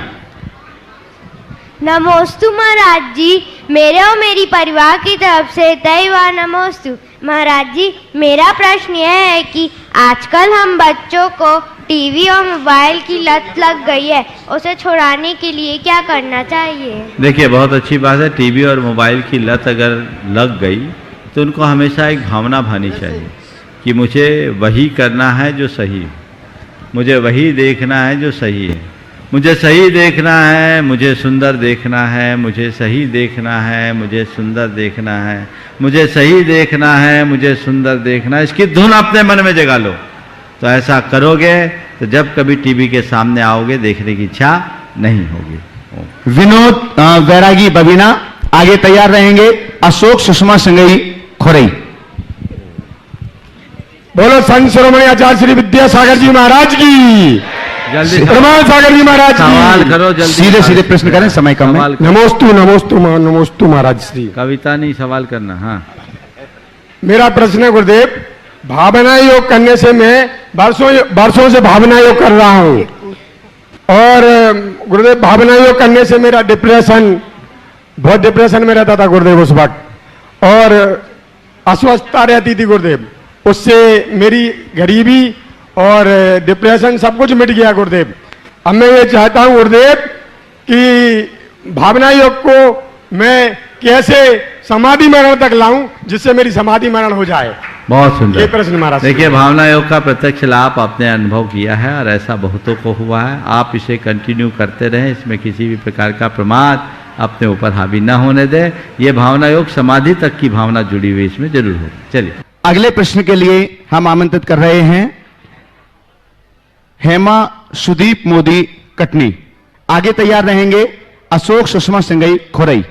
नमोस्तु महाराज जी, मेरे और मेरी परिवार की तरफ से दैवा नमोस्तु। महाराज जी, मेरा प्रश्न यह है कि आजकल हम बच्चों को टीवी और मोबाइल की लत लग गई है, उसे छुड़ाने के लिए क्या करना चाहिए? देखिए, बहुत अच्छी बात है। टीवी और मोबाइल की लत अगर लग गई तो उनको हमेशा एक भावना भानी चाहिए कि मुझे वही करना है जो सही है, मुझे वही देखना है जो सही है, मुझे सही देखना है, मुझे सुंदर देखना है, मुझे सही देखना है, मुझे सुंदर देखना है, मुझे सही देखना है, मुझे सुंदर देखना है। इसकी धुन अपने मन में जगा लो। तो ऐसा करोगे तो जब कभी टीवी के सामने आओगे देखने की इच्छा नहीं होगी। विनोद बैरागी बबीना आगे तैयार रहेंगे। अशोक सुषमा संगई खोरई। बोलो संत शिरोमणि आचार्य श्री विद्यासागर जी महाराज की। जल्दी प्रमाण सागर जी महाराज सवाल करो, जल्दी सीधे सीधे प्रश्न करें, समय कम है। नमोस्तु नमोस्तु नमोस्तु महाराज श्री। कविता नहीं, सवाल करना। हाँ, मेरा प्रश्न है गुरुदेव, भावना योग करने से मैं वर्षों से भावना योग कर रहा हूँ और गुरुदेव भावना योग करने से मेरा बहुत डिप्रेशन में रहता था गुरुदेव उस वक्त, और अस्वस्थता रहती थी गुरुदेव। उससे मेरी गरीबी और डिप्रेशन सब कुछ मिट गया गुरुदेव। अब मैं ये चाहता हूँ गुरुदेव कि भावना योग को मैं कैसे समाधि मरण तक लाऊं जिससे मेरी समाधि मरण हो जाए। बहुत सुंदर। ये प्रश्न महाराज। देखिए, भावना योग का प्रत्यक्ष लाभ आपने अनुभव किया है और ऐसा बहुतों को हुआ है। आप इसे कंटिन्यू करते रहें, इसमें किसी भी प्रकार का प्रमाद अपने ऊपर हावी न होने दें। ये भावना योग समाधि तक की भावना जुड़ी हुई इसमें जरूर हो। चलिए अगले प्रश्न के लिए हम आमंत्रित कर रहे हैं हेमा सुदीप मोदी कटनी। आगे तैयार रहेंगे अशोक सुषमा संगई खोरई।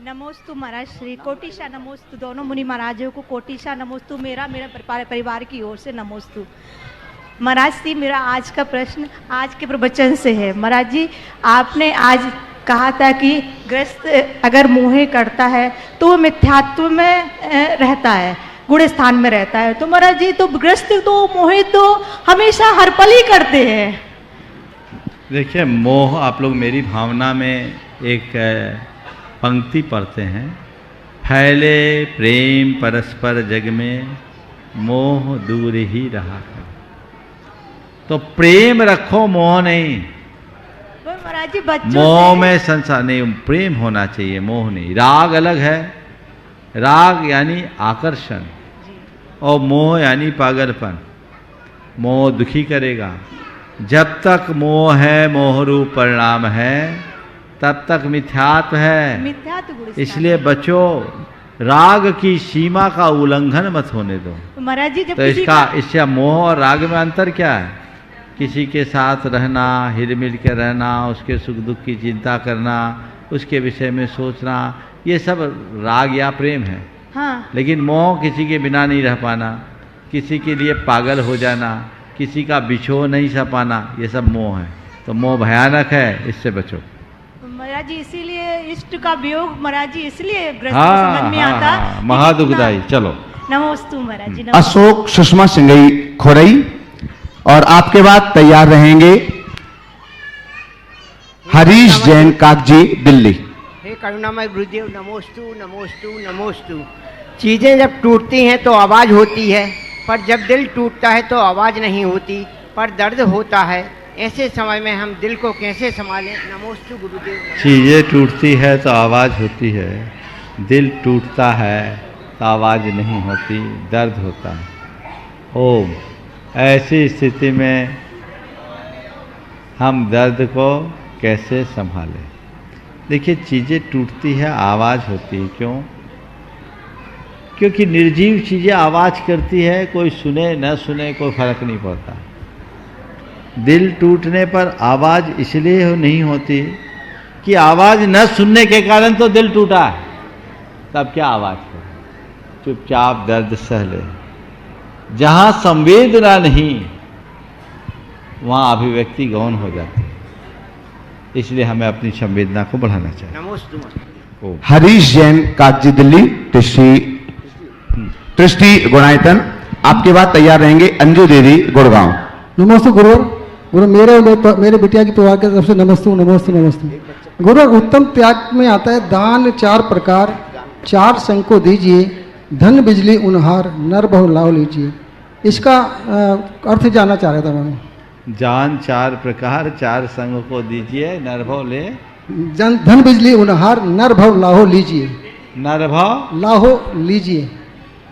नमोस्तु महाराज श्री। कोटिशा नमोस्तु दोनों मुनि महाराजों को कोटिशा नमोस्तु। मेरा परिवार की ओर से नमोस्तु। महाराज जी, मेरा आज का प्रश्न आज के प्रवचन से है। महाराज जी, आपने आज कहा था कि ग्रस्त अगर मोहे करता है तो वो मिथ्यात्व में रहता है, गुण स्थान में रहता है। तो महाराज जी, तो ग्रस्त तो मोहे तो हमेशा हर पल ही करते हैं। देखिए, मोह, आप लोग मेरी भावना में एक पंक्ति पढ़ते हैं, फैले प्रेम परस्पर जग में मोह दूर ही रहा है। तो प्रेम रखो, मोह नहीं। महाराज जी, बच्चों मोह में संसार नहीं, प्रेम होना चाहिए, मोह नहीं। राग अलग है, राग यानी आकर्षण और मोह यानी पागलपन। मोह दुखी करेगा। जब तक मोह है, मोह रूप परिणाम है, तब तक मिथ्यात्व है। इसलिए बच्चों, राग की सीमा का उल्लंघन मत होने दो। महाराज जी, जब तो इससे मोह और राग में अंतर क्या है? किसी के साथ रहना, हिल मिल के रहना, उसके सुख दुख की चिंता करना, उसके विषय में सोचना, ये सब राग या प्रेम है। हाँ। लेकिन मोह किसी के बिना नहीं रह पाना, किसी के लिए पागल हो जाना, किसी का बिछोह नहीं सह पाना, ये सब मोह है। तो मोह भयानक है, इससे बचो। महाराज जी, इसीलिए इष्ट का वियोग महाराज जी इसलिए समझ में आता। महादुखदाई। चलो नमोस्तु महाराज जी। अशोक सुषमा संगई खोरई। और आपके बाद तैयार रहेंगे हरीश जैन कागजी दिल्ली। हे करुणामय गुरुदेव, नमोस्तु नमोस्तु नमोस्तु। चीजें जब टूटती हैं तो आवाज होती है, पर जब दिल टूटता है तो आवाज नहीं होती, पर दर्द होता है। ऐसे समय में हम दिल को कैसे संभालें? नमोस्तु गुरुदेव। चीजें टूटती है तो आवाज होती है, दिल टूटता है तो आवाज नहीं होती, दर्द होता है। ओम। ऐसी स्थिति में हम दर्द को कैसे संभालें? देखिए, चीज़ें टूटती है, आवाज़ होती है। क्यों? क्योंकि निर्जीव चीज़ें आवाज़ करती है, कोई सुने न सुने कोई फर्क नहीं पड़ता। दिल टूटने पर आवाज़ इसलिए नहीं होती कि आवाज़ न सुनने के कारण तो दिल टूटा है, तब क्या आवाज़ करे, चुपचाप दर्द सह ले। जहाँ संवेदना नहीं वहाँ अभिव्यक्ति गौण हो जाती है, इसलिए हमें अपनी संवेदना को बढ़ाना चाहिए। हरीश जैन, कागजी, दिल्ली, ट्रस्टी गुणायतन, आपके बाद तैयार रहेंगे अंजू देवी, गुड़गांव। नमस्ते गुरु। गुरु मेरे बिटिया की परिवार की तरफ से नमस्ते नमस्ते नमस्ते। गुरु उत्तम त्याग में आता है दान 4 प्रकार 4 संग को दीजिए, धन बिजली उनहार नर बहु लाभ लीजिए। इसका अर्थ जानना चाह रहा था मैं। जान 4 प्रकार 4 संग को दीजिए, नर भव ले, धन बिजली उनहार नर भव लाहो लीजिए। नर भव लाहो लीजिए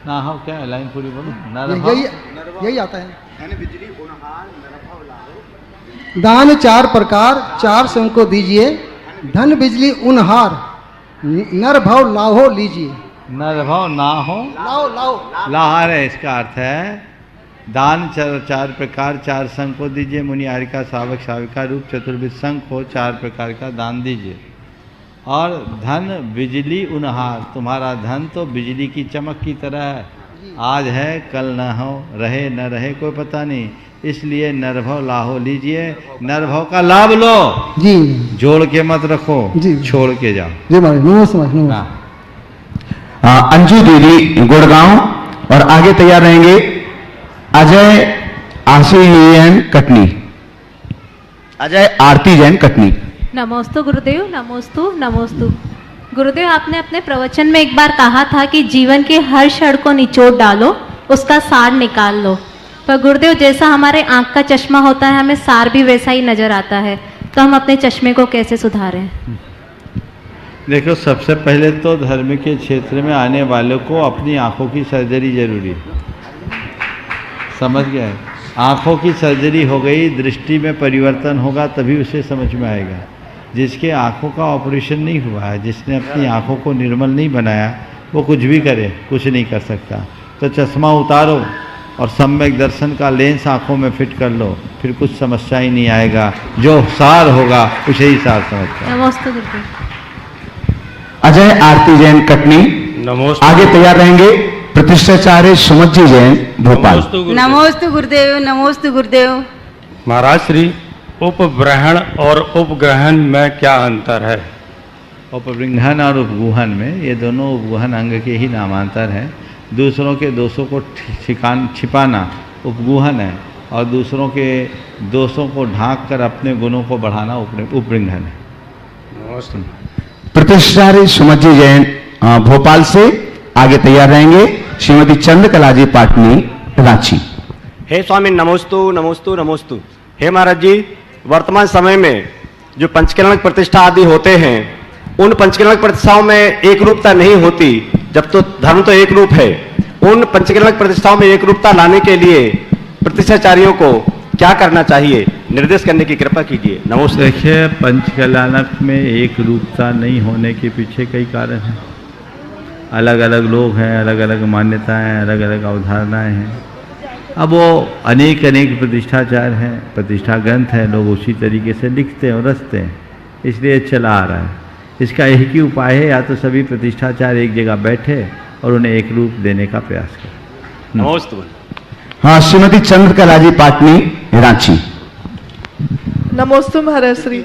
ना हो, क्या लाइन पूरी बोलो। यही आता है। दान 4 प्रकार 4 संग को दीजिए, धन बिजली उनहार नर भव लाहो लीजिए। नर भव ना हो, लाहार है, इसका अर्थ है दान 4 प्रकार 4 संग को दीजिए, मुनि आर्य सावक साविका रूप चतुर्विध संग को 4 प्रकार का दान दीजिए। और धन बिजली उनहार, तुम्हारा धन तो बिजली की चमक की तरह है, आज है कल न हो, रहे न रहे कोई पता नहीं, इसलिए नरभव लाहो लीजिए, नरभव का लाभ लो जी, जोड़ के मत रखो जी, छोड़ के जाओ जी। नमस्ते। अंजू देवी, गुड़गांव, और आगे तैयार रहेंगे अजय आरती कटनी, अजय आरती जैन कटनी। नमोस्तु गुरुदेव, नमोस्तु नमोस्तु। गुरुदेव, आपने अपने प्रवचन में एक बार कहा था कि जीवन के हर क्षण को निचोड़ डालो, उसका सार निकाल लो। पर गुरुदेव, जैसा हमारे आंख का चश्मा होता है, हमें सार भी वैसा ही नजर आता है, तो हम अपने चश्मे को कैसे सुधारें? देखो, सबसे पहले तो धर्म के क्षेत्र में आने वालों को अपनी आंखों की सर्जरी जरूरी है, समझ गए? आंखों की सर्जरी हो गई, दृष्टि में परिवर्तन होगा, तभी उसे समझ में आएगा। जिसके आंखों का ऑपरेशन नहीं हुआ है, जिसने अपनी आंखों को निर्मल नहीं बनाया, वो कुछ भी करे कुछ नहीं कर सकता। तो चश्मा उतारो और सम्यक दर्शन का लेंस आंखों में फिट कर लो, फिर कुछ समस्या ही नहीं आएगा, जो सार होगा उसे ही सार समझता। नमस्ते गुरुदेव। अजय आरती जैन कटनी, नमस्ते। आगे तैयार रहेंगे प्रतिष्ठाचार्य सुमज्जी जैन, भोपाल। नमोस्तु गुरुदेव, नमोस्तु गुरुदेव। महाराज श्री, उपग्रहण और उपग्रहण में क्या अंतर है? उपग्रहण और उपगुहन में, ये दोनों उपगुहन अंग के ही नामांतर हैं। दूसरों के दोषों को छिपाना उपगुहन है, और दूसरों के दोषों को ढांक कर अपने गुणों को बढ़ाना उपगृहन है। प्रतिष्ठाचार्य सुमज्जी जैन भोपाल से आगे तैयार रहेंगे श्रीमती चंद्रकला जी पाटनी, रांची। हे स्वामी, नमोस्तु नमोस्तु नमोस्तु। हे महाराज जी, वर्तमान समय में जो पंचकलंक प्रतिष्ठा आदि होते हैं, उन पंचकलंक प्रतिष्ठाओं में एक रूपता नहीं होती, जब तो धर्म तो एक रूप है। उन पंचकलंक प्रतिष्ठाओं में एक रूपता लाने के लिए प्रतिष्ठाचार्यों को क्या करना चाहिए, निर्देश करने की कृपा कीजिए। नमस्ते। देखिए, पंचकलंक में एक रूपता नहीं होने के पीछे कई कारण हैं। अलग अलग लोग हैं, अलग अलग मान्यताएं हैं, अलग अलग अवधारणाएं हैं। अब वो अनेक प्रतिष्ठाचार हैं, प्रतिष्ठा ग्रंथ हैं, लोग उसी तरीके से लिखते हैं और रचते हैं, इसलिए चला आ रहा है। इसका एक ही उपाय है, या तो सभी प्रतिष्ठाचार एक जगह बैठे और उन्हें एक रूप देने का प्रयास करें। नमस्ते। हाँ, श्रीमती चंद्रकला जी पाटनी, रांची। नमोस्तु महाराज श्री।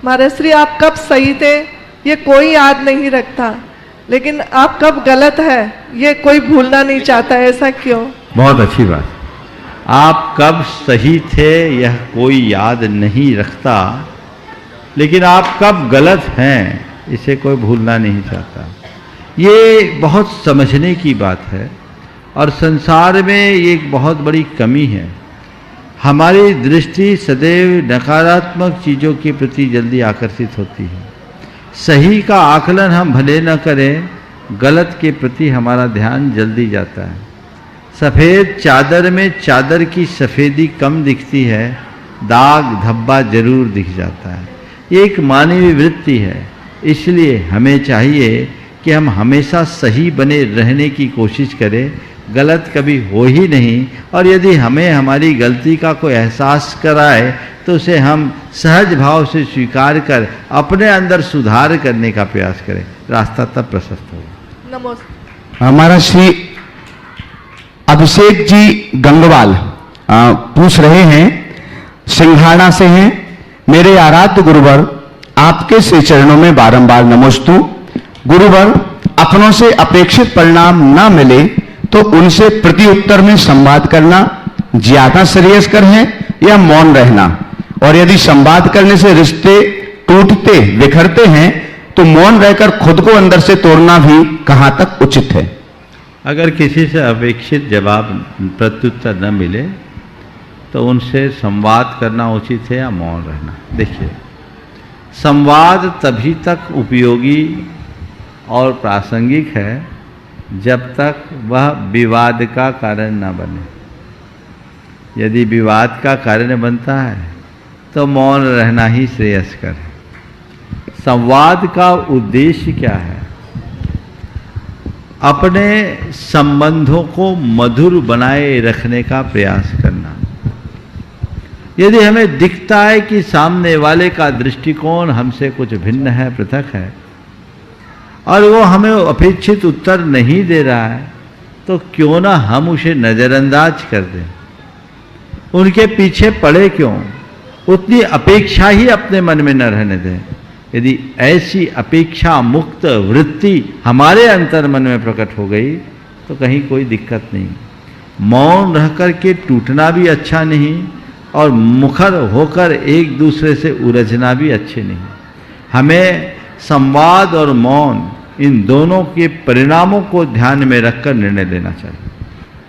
महाराज श्री, आप कब सही थे ये कोई याद नहीं रखता, लेकिन आप कब गलत है ये कोई भूलना नहीं चाहता, ऐसा क्यों? बहुत अच्छी बात। आप कब सही थे यह कोई याद नहीं रखता, लेकिन आप कब गलत हैं इसे कोई भूलना नहीं चाहता। ये बहुत समझने की बात है, और संसार में ये एक बहुत बड़ी कमी है। हमारी दृष्टि सदैव नकारात्मक चीज़ों के प्रति जल्दी आकर्षित होती है। सही का आकलन हम भले न करें, गलत के प्रति हमारा ध्यान जल्दी जाता है। सफ़ेद चादर में चादर की सफ़ेदी कम दिखती है, दाग धब्बा जरूर दिख जाता है। ये एक मानवीय वृत्ति है, इसलिए हमें चाहिए कि हम हमेशा सही बने रहने की कोशिश करें, गलत कभी हो ही नहीं। और यदि हमें हमारी गलती का कोई एहसास कराए तो उसे हम सहज भाव से स्वीकार कर अपने अंदर सुधार करने का प्रयास करें, रास्ता तब प्रशस्त होगा। नमस्ते। हमारा श्री अभिषेक जी गंगवाल पूछ रहे हैं, सिंघाड़ा से हैं, मेरे आराध्य गुरुवर आपके श्री चरणों में बारंबार नमोस्तु। गुरुवर, अपनों से अपेक्षित परिणाम न मिले तो उनसे प्रति उत्तर में संवाद करना ज्यादा श्रेयस्कर है या मौन रहना? और यदि संवाद करने से रिश्ते टूटते बिखरते हैं तो मौन रहकर खुद को अंदर से तोड़ना भी कहां तक उचित है? अगर किसी से अपेक्षित जवाब प्रत्युत्तर न मिले तो उनसे संवाद करना उचित है या मौन रहना? देखिए, संवाद तभी तक उपयोगी और प्रासंगिक है जब तक वह विवाद का कारण न बने। यदि विवाद का कारण बनता है तो मौन रहना ही श्रेयस्कर है। संवाद का उद्देश्य क्या है? अपने संबंधों को मधुर बनाए रखने का प्रयास करना। यदि हमें दिखता है कि सामने वाले का दृष्टिकोण हमसे कुछ भिन्न है, पृथक है, और वो हमें अपेक्षित उत्तर नहीं दे रहा है, तो क्यों ना हम उसे नजरअंदाज कर दें, उनके पीछे पड़े क्यों, उतनी अपेक्षा ही अपने मन में न रहने दें। यदि ऐसी अपेक्षा मुक्त वृत्ति हमारे अंतर मन में प्रकट हो गई तो कहीं कोई दिक्कत नहीं। मौन रह कर के टूटना भी अच्छा नहीं और मुखर होकर एक दूसरे से उलझना भी अच्छे नहीं। हमें संवाद और मौन, इन दोनों के परिणामों को ध्यान में रखकर निर्णय लेना चाहिए।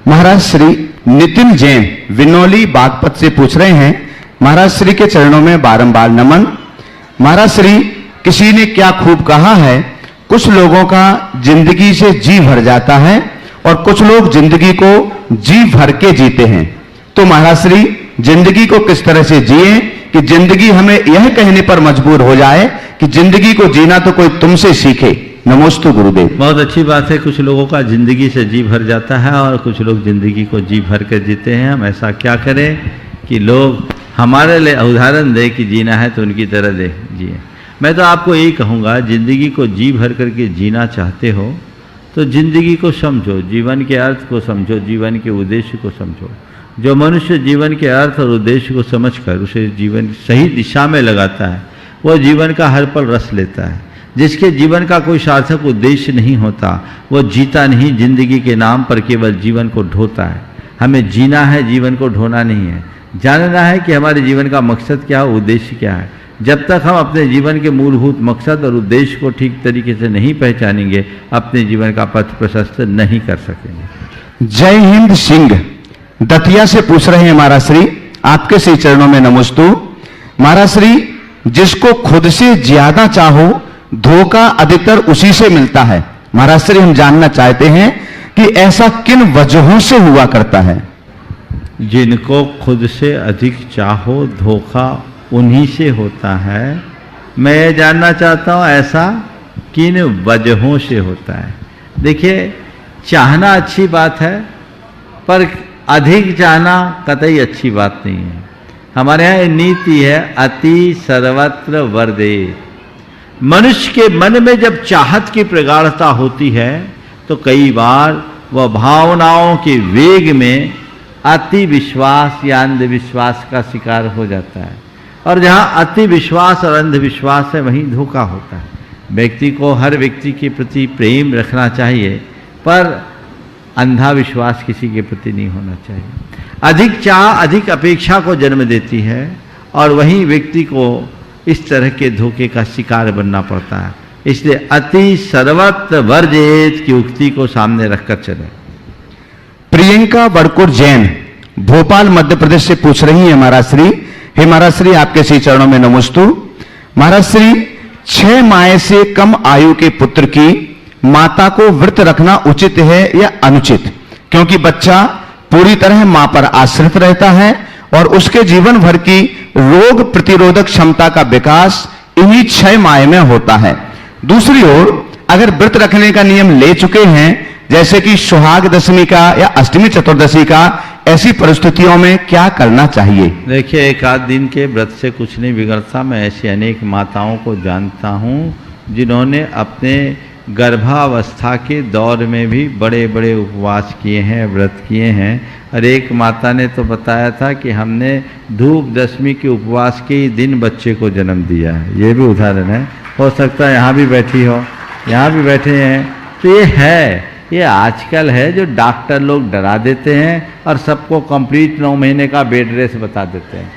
महाराज श्री नितिन जैन विनोली बागपत से पूछ रहे हैं, महाराज श्री के चरणों में बारंबार नमन। महाराज श्री, किसी ने क्या खूब कहा है, कुछ लोगों का जिंदगी से जी भर जाता है और कुछ लोग जिंदगी को जी भर के जीते हैं। तो महाराज श्री, जिंदगी को किस तरह से जिए कि जिंदगी हमें यह कहने पर मजबूर हो जाए कि जिंदगी को जीना तो कोई तुमसे सीखे? नमोस्तु गुरुदेव। बहुत अच्छी बात है, कुछ लोगों का जिंदगी से जी भर जाता है और कुछ लोग जिंदगी को जी भर कर जीते हैं। हम ऐसा क्या करें कि लोग हमारे लिए उदाहरण दे कि जीना है तो उनकी तरह दे जिए। मैं तो आपको यही कहूँगा, जिंदगी को जी भर करके जीना चाहते हो तो जिंदगी को समझो, जीवन के अर्थ को समझो, जीवन के उद्देश्य को समझो। जो मनुष्य जीवन के अर्थ और उद्देश्य को समझकर उसे जीवन सही दिशा में लगाता है, वह जीवन का हर पल रस लेता है। जिसके जीवन का कोई सार्थक उद्देश्य नहीं होता, वो जीता नहीं, जिंदगी के नाम पर केवल जीवन को ढोता है। हमें जीना है, जीवन को ढोना नहीं है। जानना है कि हमारे जीवन का मकसद क्या है, उद्देश्य क्या है। जब तक हम अपने जीवन के मूलभूत मकसद और उद्देश्य को ठीक तरीके से नहीं पहचानेंगे, अपने जीवन का पथ प्रशस्त नहीं कर सकेंगे। जय हिंद सिंह दतिया से पूछ रहे हैं, महाराज श्री आपके श्री चरणों में नमोस्तु। महाराज श्री, जिसको खुद से ज्यादा चाहो धोखा अधिकतर उसी से मिलता है। महाराज श्री, हम जानना चाहते हैं कि ऐसा किन वजहों से हुआ करता है? जिनको खुद से अधिक चाहो धोखा उन्हीं से होता है। मैं ये जानना चाहता हूँ ऐसा किन वजहों से होता है। देखिए, चाहना अच्छी बात है पर अधिक चाहना कतई अच्छी बात नहीं है। हमारे यहाँ नीति है अति सर्वत्र वर्जेत। मनुष्य के मन में जब चाहत की प्रगाढ़ता होती है तो कई बार वह भावनाओं के वेग में अति विश्वास या अंधविश्वास का शिकार हो जाता है। और जहाँ अति विश्वास और अंधविश्वास है वहीं धोखा होता है। व्यक्ति को हर व्यक्ति के प्रति प्रेम रखना चाहिए पर अंधा विश्वास किसी के प्रति नहीं होना चाहिए। अधिक चाह अधिक अपेक्षा को जन्म देती है और वहीं व्यक्ति को इस तरह के धोखे का शिकार बनना पड़ता है। इसलिए अति सर्वत्र वर्जेत की उक्ति को सामने रखकर चले। प्रियंका बड़कुर जैन भोपाल मध्य प्रदेश से पूछ रही है, महाराज श्री, हे महाराज श्री आपके श्री चरणों में नमोस्तु। महाराज श्री, 6 माह से कम आयु के पुत्र की माता को व्रत रखना उचित है या अनुचित? क्योंकि बच्चा पूरी तरह मां पर आश्रित रहता है और उसके जीवन भर की रोग प्रतिरोधक क्षमता का विकास इन्हीं 6 माह में होता है। दूसरी ओर अगर व्रत रखने का नियम ले चुके हैं जैसे कि सुहाग दशमी का या अष्टमी चतुर्दशी का, ऐसी परिस्थितियों में क्या करना चाहिए? देखिए, एक आध दिन के व्रत से कुछ नहीं बिगड़ता। मैं ऐसी अनेक माताओं को जानता हूँ जिन्होंने अपने गर्भावस्था के दौर में भी बड़े बड़े उपवास किए हैं, व्रत किए हैं। और एक माता ने तो बताया था कि हमने धूप दशमी के उपवास के ही दिन बच्चे को जन्म दिया है। ये भी उदाहरण है। हो सकता है यहाँ भी बैठी हो, यहाँ भी बैठे हैं। तो ये है, ये आजकल है जो डॉक्टर लोग डरा देते हैं और सबको कंप्लीट 9 महीने का बेड रेस्ट बता देते हैं।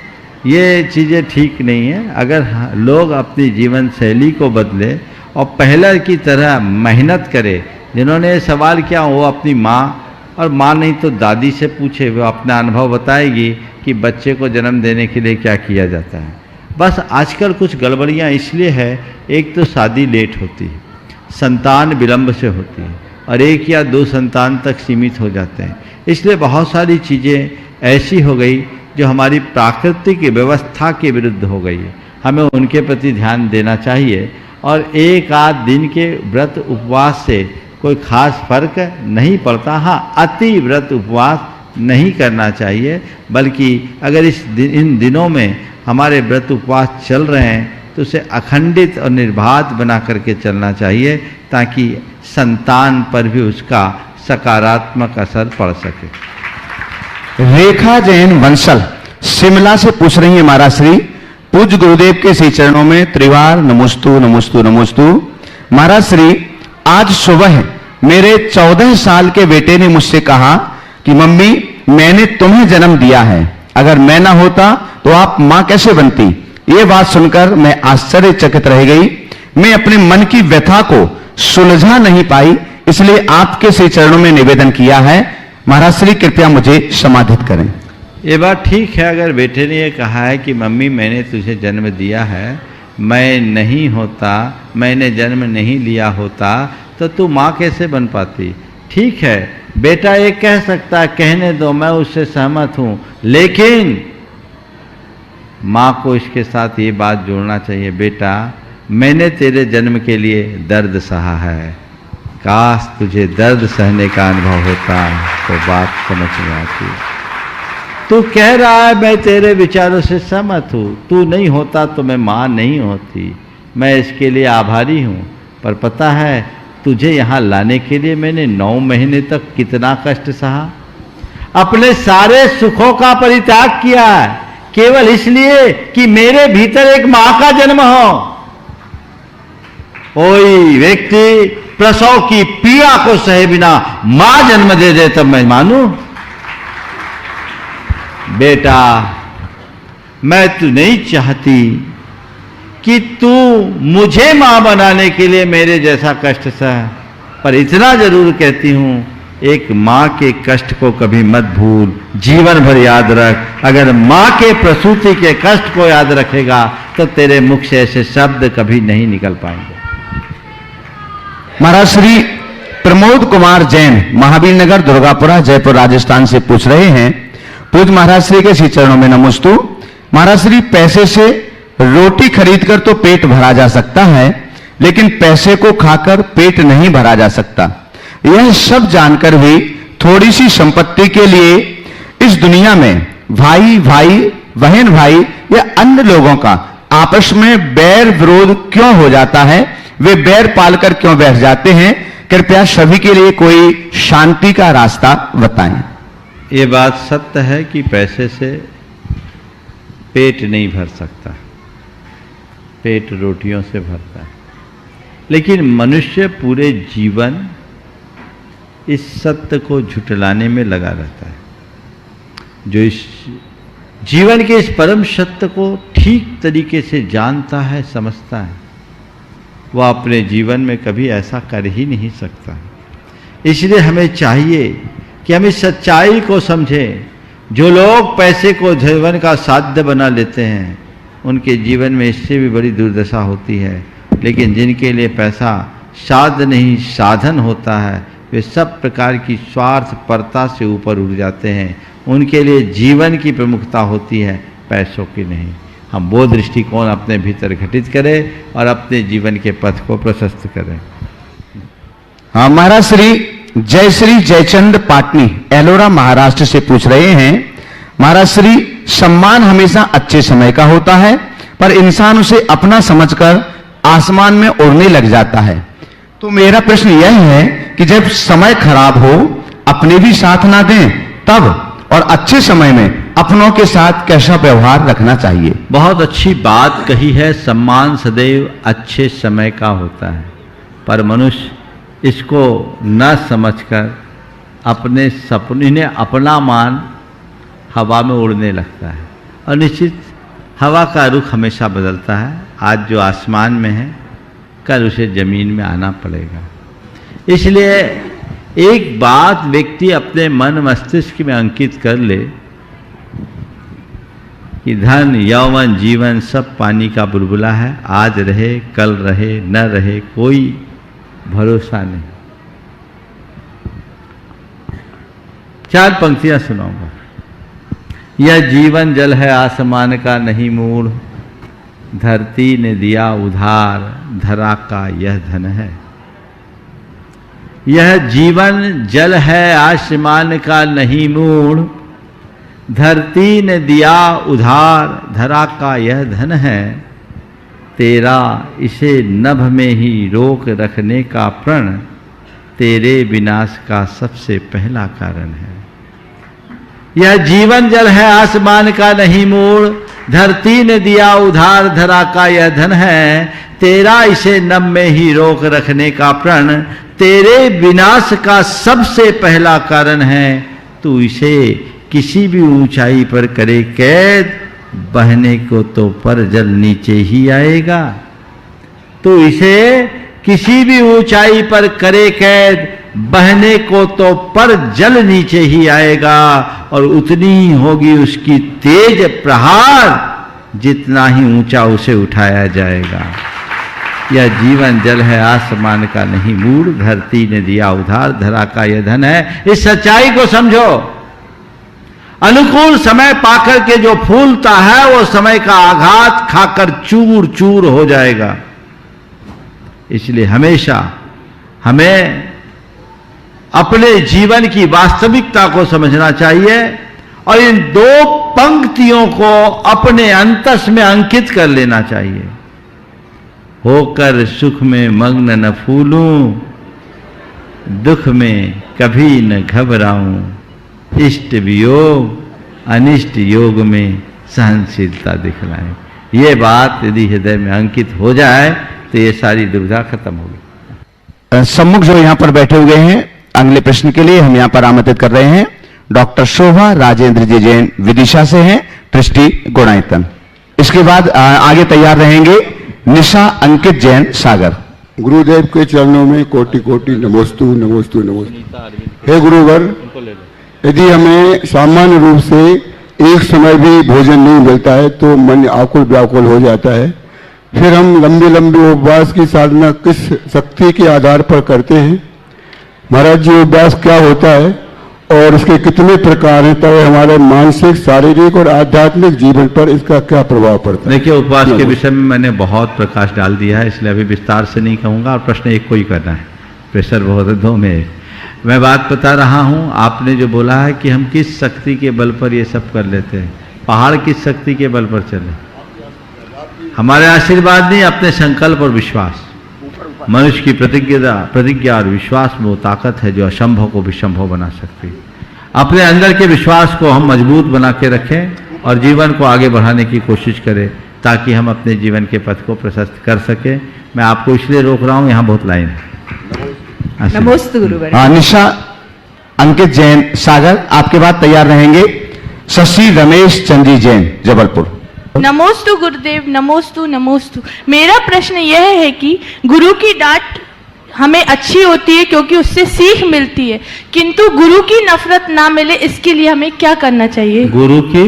ये चीज़ें ठीक नहीं है। अगर लोग अपनी जीवन शैली को बदले और पहले की तरह मेहनत करे। जिन्होंने ये सवाल किया वो अपनी माँ, और माँ नहीं तो दादी से पूछे, वो अपना अनुभव बताएगी कि बच्चे को जन्म देने के लिए क्या किया जाता है। बस आजकल कुछ गड़बड़ियाँ इसलिए है, एक तो शादी लेट होती है, संतान विलंब से होती है, और 1 या 2 संतान तक सीमित हो जाते हैं। इसलिए बहुत सारी चीज़ें ऐसी हो गई जो हमारी प्राकृतिक व्यवस्था के विरुद्ध हो गई है। हमें उनके प्रति ध्यान देना चाहिए। और एक आध दिन के व्रत उपवास से कोई खास फर्क नहीं पड़ता। हाँ, अति व्रत उपवास नहीं करना चाहिए, बल्कि अगर इन दिनों में हमारे व्रत उपवास चल रहे हैं तो उसे अखंडित और निर्बाध बना करके चलना चाहिए, ताकि संतान पर भी उसका सकारात्मक असर पड़ सके। रेखा जैन वंशल शिमला से पूछ रही है, महाराज श्री पूज्य गुरुदेव के श्री चरणों में त्रिवार नमोस्तु नमोस्तु नमोस्तु। महाराज श्री, आज सुबह मेरे 14 साल के बेटे ने मुझसे कहा कि मम्मी, मैंने तुम्हें जन्म दिया है, अगर मैं ना होता तो आप मां कैसे बनती? ये बात सुनकर मैं आश्चर्यचकित रह गई। मैं अपने मन की व्यथा को सुलझा नहीं पाई, इसलिए आपके श्री चरणों में निवेदन किया है। महाराज श्री कृपया मुझे समाधित करें। ये बात ठीक है। अगर बेटे ने ये कहा है कि मम्मी मैंने तुझे जन्म दिया है, मैं नहीं होता, मैंने जन्म नहीं लिया होता तो तू माँ कैसे बन पाती? ठीक है, बेटा ये कह सकता है, कहने दो, मैं उससे सहमत हूँ, लेकिन माँ को इसके साथ ये बात जोड़ना चाहिए, बेटा मैंने तेरे जन्म के लिए दर्द सहा है, काश तुझे दर्द सहने का अनुभव होता तो बात समझ में आती। तू कह रहा है मैं तेरे विचारों से सहमत हूँ, तू नहीं होता तो मैं माँ नहीं होती, मैं इसके लिए आभारी हूँ, पर पता है तुझे यहाँ लाने के लिए मैंने 9 महीने तक कितना कष्ट सहा, अपने सारे सुखों का परित्याग किया है, केवल इसलिए कि मेरे भीतर एक माँ का जन्म हो। कोई व्यक्ति प्रसव की पीड़ा को सहे बिना माँ जन्म दे दे तब मैं मानूं? बेटा, मैं तू नहीं चाहती कि तू मुझे मां बनाने के लिए मेरे जैसा कष्ट सह, पर इतना जरूर कहती हूं, एक मां के कष्ट को कभी मत भूल, जीवन भर याद रख। अगर मां के प्रसूति के कष्ट को याद रखेगा तो तेरे मुख से ऐसे शब्द कभी नहीं निकल पाएंगे। महाराज श्री प्रमोद कुमार जैन महावीर नगर दुर्गापुरा जयपुर राजस्थान से पूछ रहे हैं, पूज्य महाराज श्री के श्री चरणों में नमोस्तु। महाराज श्री, पैसे से रोटी खरीदकर तो पेट भरा जा सकता है, लेकिन पैसे को खाकर पेट नहीं भरा जा सकता। यह सब जानकर भी थोड़ी सी संपत्ति के लिए इस दुनिया में भाई भाई, बहन भाई या अन्य लोगों का आपस में बैर विरोध क्यों हो जाता है? वे बैर पालकर क्यों बैठ जाते हैं? कृपया सभी के लिए कोई शांति का रास्ता बताएं। ये बात सत्य है कि पैसे से पेट नहीं भर सकता, पेट रोटियों से भरता है, लेकिन मनुष्य पूरे जीवन इस सत्य को झुठलाने में लगा रहता है। जो इस जीवन के इस परम सत्य को ठीक तरीके से जानता है, समझता है, वह अपने जीवन में कभी ऐसा कर ही नहीं सकता। इसलिए हमें चाहिए कि हम इस सच्चाई को समझें। जो लोग पैसे को जीवन का साध्य बना लेते हैं, उनके जीवन में इससे भी बड़ी दुर्दशा होती है, लेकिन जिनके लिए पैसा साध्य नहीं साधन होता है, वे सब प्रकार की स्वार्थपरता से ऊपर उठ जाते हैं। उनके लिए जीवन की प्रमुखता होती है, पैसों की नहीं। हम वो दृष्टिकोण अपने भीतर घटित करें और अपने जीवन के पथ को प्रशस्त करें। हाँ महाराज श्री, जयश्री जयचंद पाटनी एलोरा महाराष्ट्र से पूछ रहे हैं, महाराज श्री, सम्मान हमेशा अच्छे समय का होता है, पर इंसान उसे अपना समझकर आसमान में उड़ने लग जाता है। तो मेरा प्रश्न यह है कि जब समय खराब हो, अपने भी साथ ना दें तब, और अच्छे समय में अपनों के साथ कैसा व्यवहार रखना चाहिए? बहुत अच्छी बात कही है। सम्मान सदैव अच्छे समय का होता है, पर मनुष्य इसको न समझकर अपने सपने ने अपना मान हवा में उड़ने लगता है, और निश्चित हवा का रुख हमेशा बदलता है। आज जो आसमान में है, कल उसे जमीन में आना पड़ेगा। इसलिए एक बात व्यक्ति अपने मन मस्तिष्क में अंकित कर ले कि धन यौवन जीवन सब पानी का बुलबुला है, आज रहे कल रहे न रहे कोई भरोसा नहीं। 4 पंक्तियां सुनाऊंगा। यह जीवन जल है आसमान का नहीं मूढ़, धरती ने दिया उधार धरा का यह धन है। यह जीवन जल है आसमान का नहीं मूढ़, धरती ने दिया उधार धरा का यह धन है। तेरा इसे नभ में ही रोक रखने का प्रण, तेरे विनाश का सबसे पहला कारण है। यह जीवन जल है आसमान का नहीं मूढ़, धरती ने दिया उधार धरा का यह धन है। तेरा इसे नभ में ही रोक रखने का प्रण, तेरे विनाश का सबसे पहला कारण है। तू इसे किसी भी ऊंचाई पर करे कैद, बहने को तो पर जल नीचे ही आएगा। तो इसे किसी भी ऊंचाई पर करे कैद, बहने को तो पर जल नीचे ही आएगा, और उतनी ही होगी उसकी तेज प्रहार जितना ही ऊंचा उसे उठाया जाएगा। यह जीवन जल है आसमान का नहीं मूढ़, धरती ने दिया उधार धरा का यह धन है। इस सच्चाई को समझो। अनुकूल समय पाकर के जो फूलता है वो समय का आघात खाकर चूर चूर हो जाएगा। इसलिए हमेशा हमें अपने जीवन की वास्तविकता को समझना चाहिए और इन 2 पंक्तियों को अपने अंतस में अंकित कर लेना चाहिए। होकर सुख में मग्न न फूलूं, दुख में कभी न घबराऊं, इष्ट वियोग अनिष्ट योग में सहनशीलता दिखलाएं। ये बात यदि हृदय में अंकित हो जाए तो ये सारी दुविधा खत्म होगी। सम्मुख जो यहाँ पर बैठे हुए हैं, अगले प्रश्न के लिए हम यहाँ पर आमंत्रित कर रहे हैं डॉक्टर शोभा राजेंद्र जी जैन, विदिशा से हैं, ट्रस्टी गुणायतन। इसके बाद आगे तैयार रहेंगे निशा अंकित जैन, सागर। गुरुदेव के चरणों में कोटि कोटि नमोस्तु नमोस्तु नमोस्तु। हे गुरुवर, यदि हमें सामान्य रूप से एक समय भी भोजन नहीं मिलता है तो मन आकुल व्याकुल हो जाता है। फिर हम लंबे लंबे उपवास की साधना किस शक्ति के आधार पर करते हैं? महाराज जी, उपवास क्या होता है और इसके कितने प्रकार हैं, तब हमारे मानसिक शारीरिक और आध्यात्मिक जीवन पर इसका क्या प्रभाव पड़ता है? देखिए, उपवास के विषय में मैंने बहुत प्रकाश डाल दिया है, इसलिए अभी विस्तार से नहीं कहूँगा और प्रश्न एक को ही करना है, प्रेशर बहुत है 2 में। मैं बात बता रहा हूँ, आपने जो बोला है कि हम किस शक्ति के बल पर ये सब कर लेते हैं। पहाड़ किस शक्ति के बल पर चले? हमारे आशीर्वाद नहीं, अपने संकल्प और विश्वास। मनुष्य की प्रतिज्ञा और विश्वास में वो ताकत है जो असंभव को भी संभव बना सकती है। अपने अंदर के विश्वास को हम मजबूत बना के रखें और जीवन को आगे बढ़ाने की कोशिश करें ताकि हम अपने जीवन के पथ को प्रशस्त कर सकें। मैं आपको इसलिए रोक रहा हूँ, यहाँ बहुत लाइन है। नमस्ते गुरुवर। निशा अंकित जैन, सागर। आपके बाद तैयार रहेंगे शशि रमेश चंदी जैन, जबलपुर। नमोस्तु गुरुदेव, नमोस्तु नमोस्तु। मेरा प्रश्न यह है कि गुरु की डांट हमें अच्छी होती है क्योंकि उससे सीख मिलती है, किंतु गुरु की नफरत ना मिले इसके लिए हमें क्या करना चाहिए? गुरु की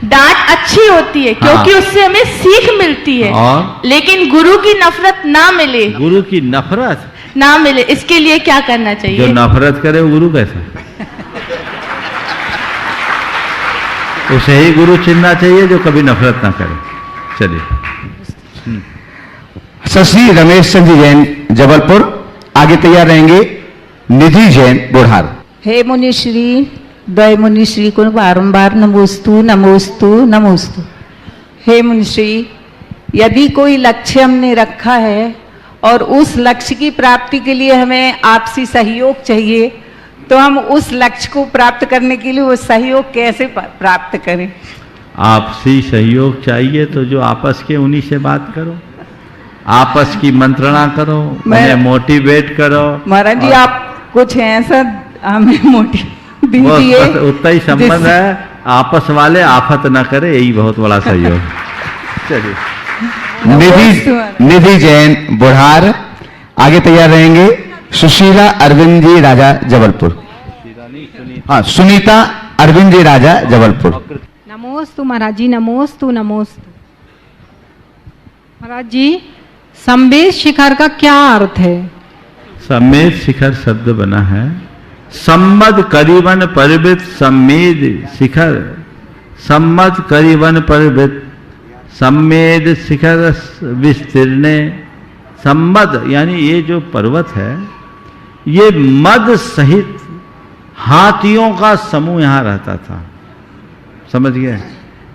डांट अच्छी होती है क्योंकि उससे हमें सीख मिलती है, लेकिन गुरु की नफरत ना मिले, गुरु की नफरत ना मिले, इसके लिए क्या करना चाहिए? जो नफरत करे वो गुरु कैसा? उसे ही गुरु चुनना चाहिए जो कभी नफरत ना करे। चलिए। शशि रमेश चंद्र जैन, जबलपुर। आगे तैयार रहेंगे निधि जैन बुढ़ार। हे मुनिश्री द्वय मुनिश्री को बारंबार नमोस्तु नमोस्तु नमोस्तु। हे मुनिश्री, यदि कोई लक्ष्य हमने रखा है और उस लक्ष्य की प्राप्ति के लिए हमें आपसी सहयोग चाहिए, तो हम उस लक्ष्य को प्राप्त करने के लिए वो सहयोग कैसे प्राप्त करें? आपसी सहयोग चाहिए तो जो आपस के उन्हीं से बात करो, आपस की मंत्रणा करो, उन्हें मोटिवेट करो। महाराज जी, आप कुछ ऐसा हमें मोटिव दीजिए, उतना ही संबंध है, आपस वाले आफत न करे, यही बहुत बड़ा सहयोग। चलिए, निधि जैन बुढ़ार। आगे तैयार रहेंगे सुशीला अरविंद जी राजा जबलपुर। हाँ, सुनीता अरविंद जी राजा जबलपुर। नमोस्तु महाराज जी, नमोस्तु नमोस्तु। महाराज जी, संवेद शिखर का क्या अर्थ है? संवेद शिखर शब्द बना है सम्मद करीबन परिवृत सम्मेद शिखर, सम्मद करीबन परिवृत सम्मेद शिखर विस्तीर्ण। सम्मद यानी ये जो पर्वत है, ये मद सहित हाथियों का समूह यहाँ रहता था, समझ गए?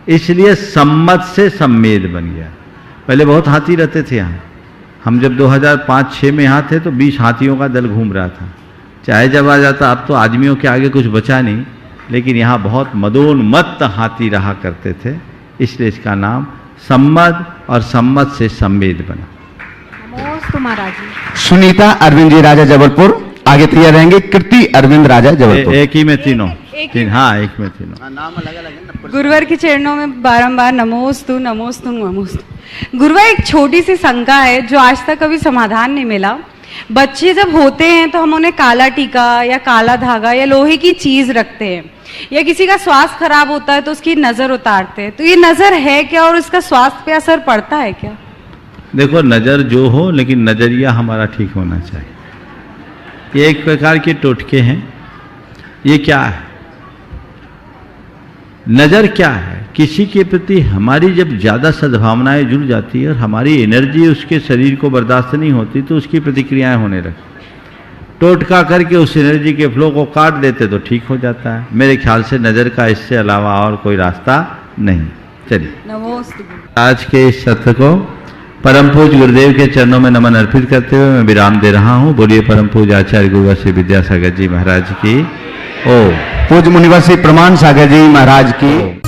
इसलिए सम्मद से सम्मेद बन गया। पहले बहुत हाथी रहते थे यहाँ। हम जब 2005-06 में यहाँ थे तो 20 हाथियों का दल घूम रहा था। चाहे जब आ जाता, अब तो आदमियों के आगे कुछ बचा नहीं, लेकिन यहाँ बहुत मदोन्मत्त हाथी रहा करते थे, इसलिए इसका नाम सम्मद और सम्मद से सम्मेद बना। नमोस्तु महाराज जी। सुनीता अरविंद जी राजा जबलपुर। आगे तैयार रहेंगे कृति अरविंद राजा जबलपुर। एक ही में तीनों, हाँ, एक में तीनों। गुरुवर के चरणों में बारंबार नमोस्तु नमोस्तु नमोस्तु। गुरुवर, एक छोटी सी शंका है जो आज तक कभी समाधान नहीं मिला। बच्चे जब होते हैं तो हम उन्हें काला टीका या काला धागा या लोहे की चीज रखते हैं, या किसी का स्वास्थ्य खराब होता है तो उसकी नजर उतारते हैं, तो ये नजर है क्या और इसका स्वास्थ्य पे असर पड़ता है क्या? देखो, नजर जो हो, लेकिन नजरिया हमारा ठीक होना चाहिए। ये एक प्रकार के टोटके हैं। ये क्या है? नजर क्या है? किसी के प्रति हमारी जब ज्यादा सद्भावनाएं जुड़ जाती है और हमारी एनर्जी उसके शरीर को बर्दाश्त नहीं होती, तो उसकी प्रतिक्रियाएं होने लगती। टोटका करके उस एनर्जी के फ्लो को काट देते तो ठीक हो जाता है। मेरे ख्याल से नजर का इससे अलावा और कोई रास्ता नहीं। चलिए, आज के इस सत्र को परम पूज्य गुरुदेव के चरणों में नमन अर्पित करते हुए मैं विराम दे रहा हूँ। बोलिए परम पूज्य आचार्य गुरुवर श्री विद्यासागर जी महाराज की ओ। पूज्य मुनिवर श्री प्रमाण सागर जी महाराज की।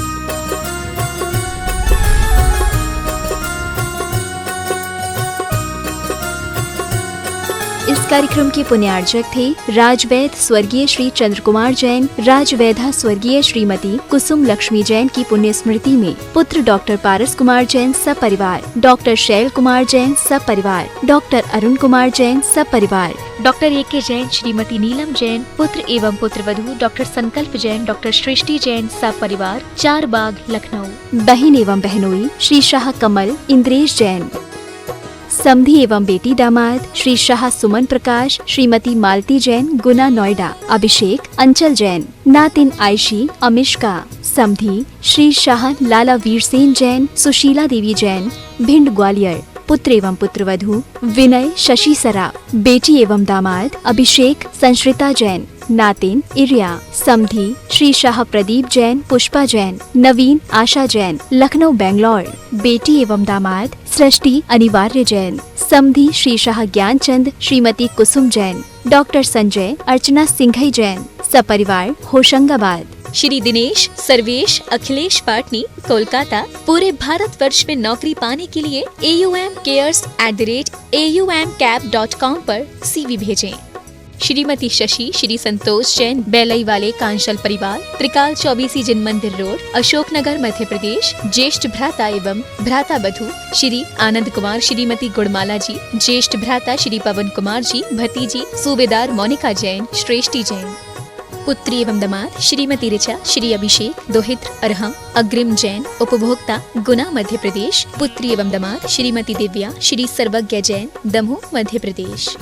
इस कार्यक्रम के पुण्यार्चक थे राजवैद स्वर्गीय श्री चंद्र कुमार जैन, राजवैधा स्वर्गीय श्रीमती कुसुम लक्ष्मी जैन की पुण्य स्मृति में पुत्र डॉक्टर पारस कुमार जैन सपरिवार, डॉक्टर शैल कुमार जैन सपरिवार, डॉक्टर अरुण कुमार जैन सपरिवार, डॉक्टर ए.के. जैन, श्रीमती नीलम जैन, पुत्र एवं पुत्रवधू डॉक्टर संकल्प जैन, डॉक्टर सृष्टि जैन सपरिवार, चार बाग लखनऊ। बहन एवं बहनोई श्री शाह कमल इंद्रेश जैन। समधी एवं बेटी दामाद श्री शाह सुमन प्रकाश, श्रीमती मालती जैन गुना नोएडा। अभिषेक अंचल जैन। नातिन आयशी अमिष्का। समधी श्री शाह लाला वीरसेन जैन, सुशीला देवी जैन भिंड ग्वालियर। पुत्र एवं पुत्रवधू विनय शशि सराफ। बेटी एवं दामाद अभिषेक संश्रिता जैन। नातिन इरिया। समधी श्री शाह प्रदीप जैन पुष्पा जैन। नवीन आशा जैन लखनऊ बेंगलोर। बेटी एवं दामाद सृष्टि अनिवार्य जैन। समधी श्री शाह ज्ञानचंद श्रीमती कुसुम जैन। डॉक्टर संजय अर्चना सिंघई जैन सपरिवार होशंगाबाद। श्री दिनेश सर्वेश अखिलेश पाटनी कोलकाता। पूरे भारतवर्ष में नौकरी पाने के लिए AUMcares@aumcap.com पर CV भेजें। श्रीमती शशि श्री संतोष जैन बेलई वाले कांशल परिवार, त्रिकाल 24 जिन मंदिर रोड, अशोकनगर मध्य प्रदेश। ज्येष्ठ भ्राता एवं भ्राता बधू श्री आनंद कुमार श्रीमती गुड़माला जी। ज्येष्ठ भ्राता श्री पवन कुमार जी। भतीजी सूबेदार मोनिका जैन श्रेष्ठी जैन। पुत्री एवं दामाद श्रीमती ऋचा श्री अभिषेक दोहित्र अरहम अग्रिम जैन उपभोक्ता गुना मध्य प्रदेश। पुत्री एवं दामाद श्रीमती दिव्या श्री सर्वज्ञ जैन दमोह मध्य प्रदेश।